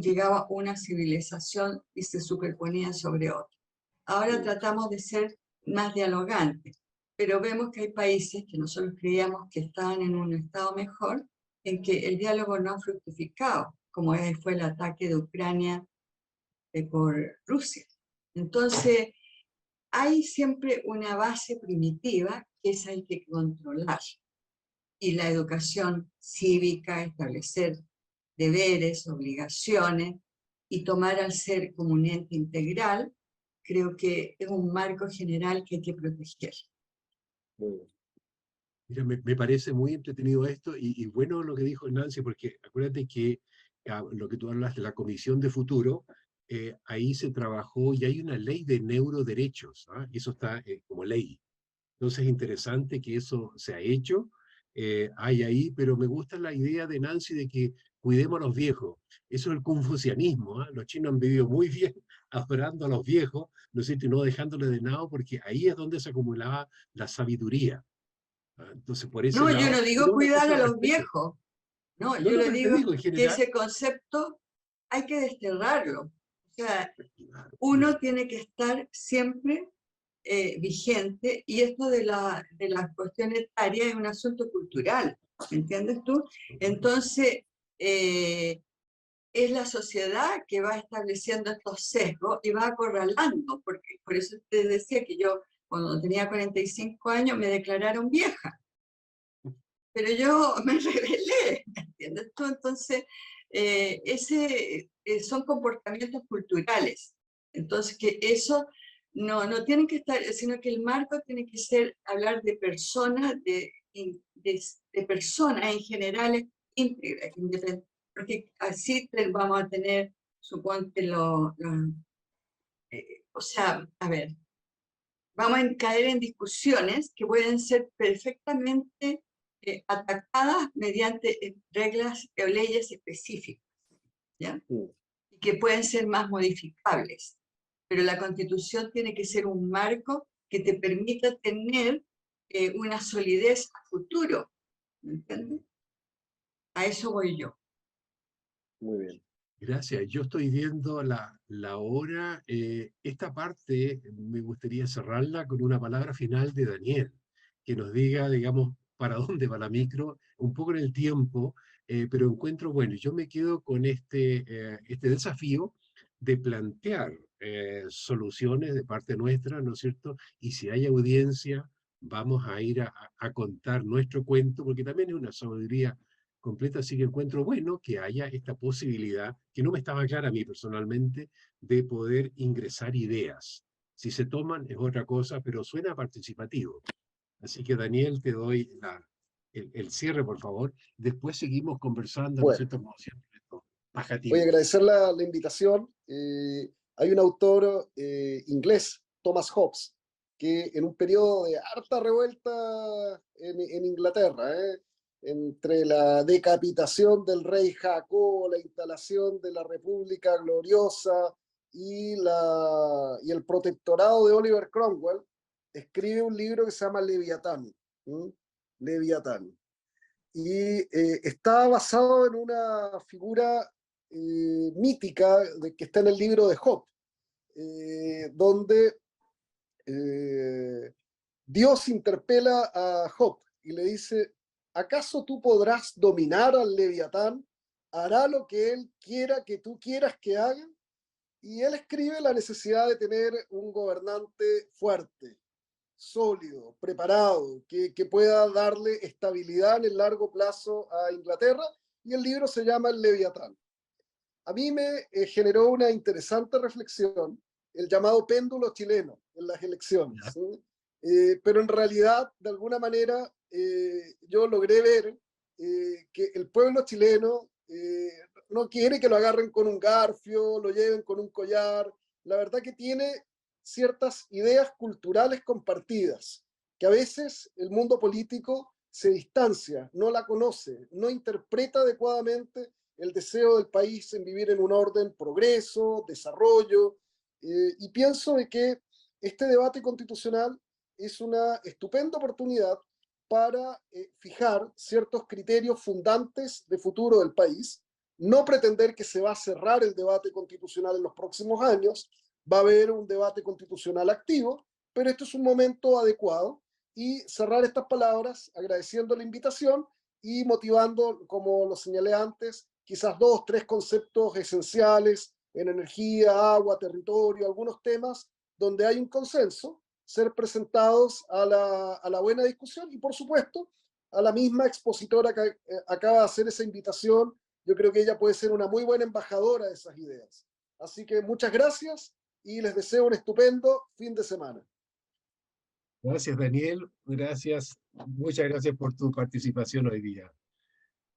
llegaba una civilización y se superponía sobre otra. Ahora tratamos de ser más dialogantes, pero vemos que hay países que nosotros creíamos que estaban en un estado mejor, en que el diálogo no ha fructificado, como fue el ataque de Ucrania por Rusia. Entonces, hay siempre una base primitiva que esa hay que controlar. Y la educación cívica, establecer deberes, obligaciones y tomar al ser como un ente integral, creo que es un marco general que hay que proteger. Muy bien. Mira, me parece muy entretenido esto y bueno lo que dijo Nancy, porque acuérdate que lo que tú hablas de la Comisión de Futuro, ahí se trabajó y hay una ley de neuroderechos, ¿ah? Y eso está como ley. Entonces es interesante que eso se ha hecho, hay ahí, pero me gusta la idea de Nancy de que cuidemos a los viejos. Eso es el confucianismo, ¿ah? Los chinos han vivido muy bien adorando a los viejos, ¿no es cierto? Y no dejándoles de nada, porque ahí es donde se acumulaba la sabiduría. ¿Ah? Entonces, por ese No, yo lado, no y digo no una cuidar cosa a de los respeto. viejos, no, No, yo no, le pero te digo digo, en que general, ese concepto hay que desterrarlo. O sea, claro, uno tiene que estar siempre vigente, y esto de la cuestión etaria es un asunto cultural, ¿me entiendes tú? Entonces, es la sociedad que va estableciendo estos sesgos y va acorralando, porque por eso te decía que yo cuando tenía 45 años me declararon vieja, pero yo me rebelé, ¿entiendes tú? Entonces, son comportamientos culturales. Entonces, que eso no tiene que estar, sino que el marco tiene que ser hablar de personas, de personas en general íntegras, porque así vamos a tener, suponte, o sea, a ver, vamos a caer en discusiones que pueden ser perfectamente atacadas mediante reglas o leyes específicas, ¿ya? Y que pueden ser más modificables. Pero la Constitución tiene que ser un marco que te permita tener una solidez a futuro, ¿me entiendes? A eso voy yo. Muy bien. gracias. Yo estoy viendo la hora. Esta parte me gustaría cerrarla con una palabra final de Daniel, que nos diga, digamos, para dónde va la micro, un poco en el tiempo, pero encuentro, bueno, yo me quedo con este desafío de plantear soluciones de parte nuestra, ¿no es cierto? Y si hay audiencia, vamos a ir a contar nuestro cuento, porque también es una sabiduría completa, así que encuentro bueno que haya esta posibilidad, que no me estaba clara a mí personalmente, de poder ingresar ideas. Si se toman es otra cosa, pero suena participativo. Así que Daniel, te doy el cierre, por favor. Después seguimos conversando, ¿no es Bueno, cierto? Como siempre, esto, voy a tajativo. agradecer la invitación. Hay un autor inglés, Thomas Hobbes, que en un periodo de harta revuelta en Inglaterra, entre la decapitación del rey Jacobo, la instalación de la República Gloriosa y el protectorado de Oliver Cromwell, escribe un libro que se llama Leviatán. Leviatán. Y está basado en una figura mítica que está en el libro de Job. donde Dios interpela a Job y le dice: ¿acaso tú podrás dominar al Leviatán? ¿Hará lo que él quiera que tú quieras que haga? Y él escribe la necesidad de tener un gobernante fuerte, sólido, preparado, que pueda darle estabilidad en el largo plazo a Inglaterra, y el libro se llama El Leviatán. A mí me generó una interesante reflexión el llamado péndulo chileno en las elecciones, ¿sí? Pero en realidad, de alguna manera, yo logré ver que el pueblo chileno no quiere que lo agarren con un garfio, lo lleven con un collar. La verdad que tiene ciertas ideas culturales compartidas, que a veces el mundo político se distancia, no la conoce, no interpreta adecuadamente el deseo del país en vivir en un orden progreso, desarrollo, y pienso de que este debate constitucional es una estupenda oportunidad para fijar ciertos criterios fundantes de futuro del país, no pretender que se va a cerrar el debate constitucional en los próximos años, va a haber un debate constitucional activo, pero esto es un momento adecuado, y cerrar estas palabras agradeciendo la invitación y motivando, como lo señalé antes, quizás 2, 3 conceptos esenciales en energía, agua, territorio, algunos temas donde hay un consenso, ser presentados a la buena discusión, y por supuesto a la misma expositora que acaba de hacer esa invitación. Yo creo que ella puede ser una muy buena embajadora de esas ideas. Así que muchas gracias y les deseo un estupendo fin de semana. Gracias, Daniel. Gracias, muchas gracias por tu participación hoy día.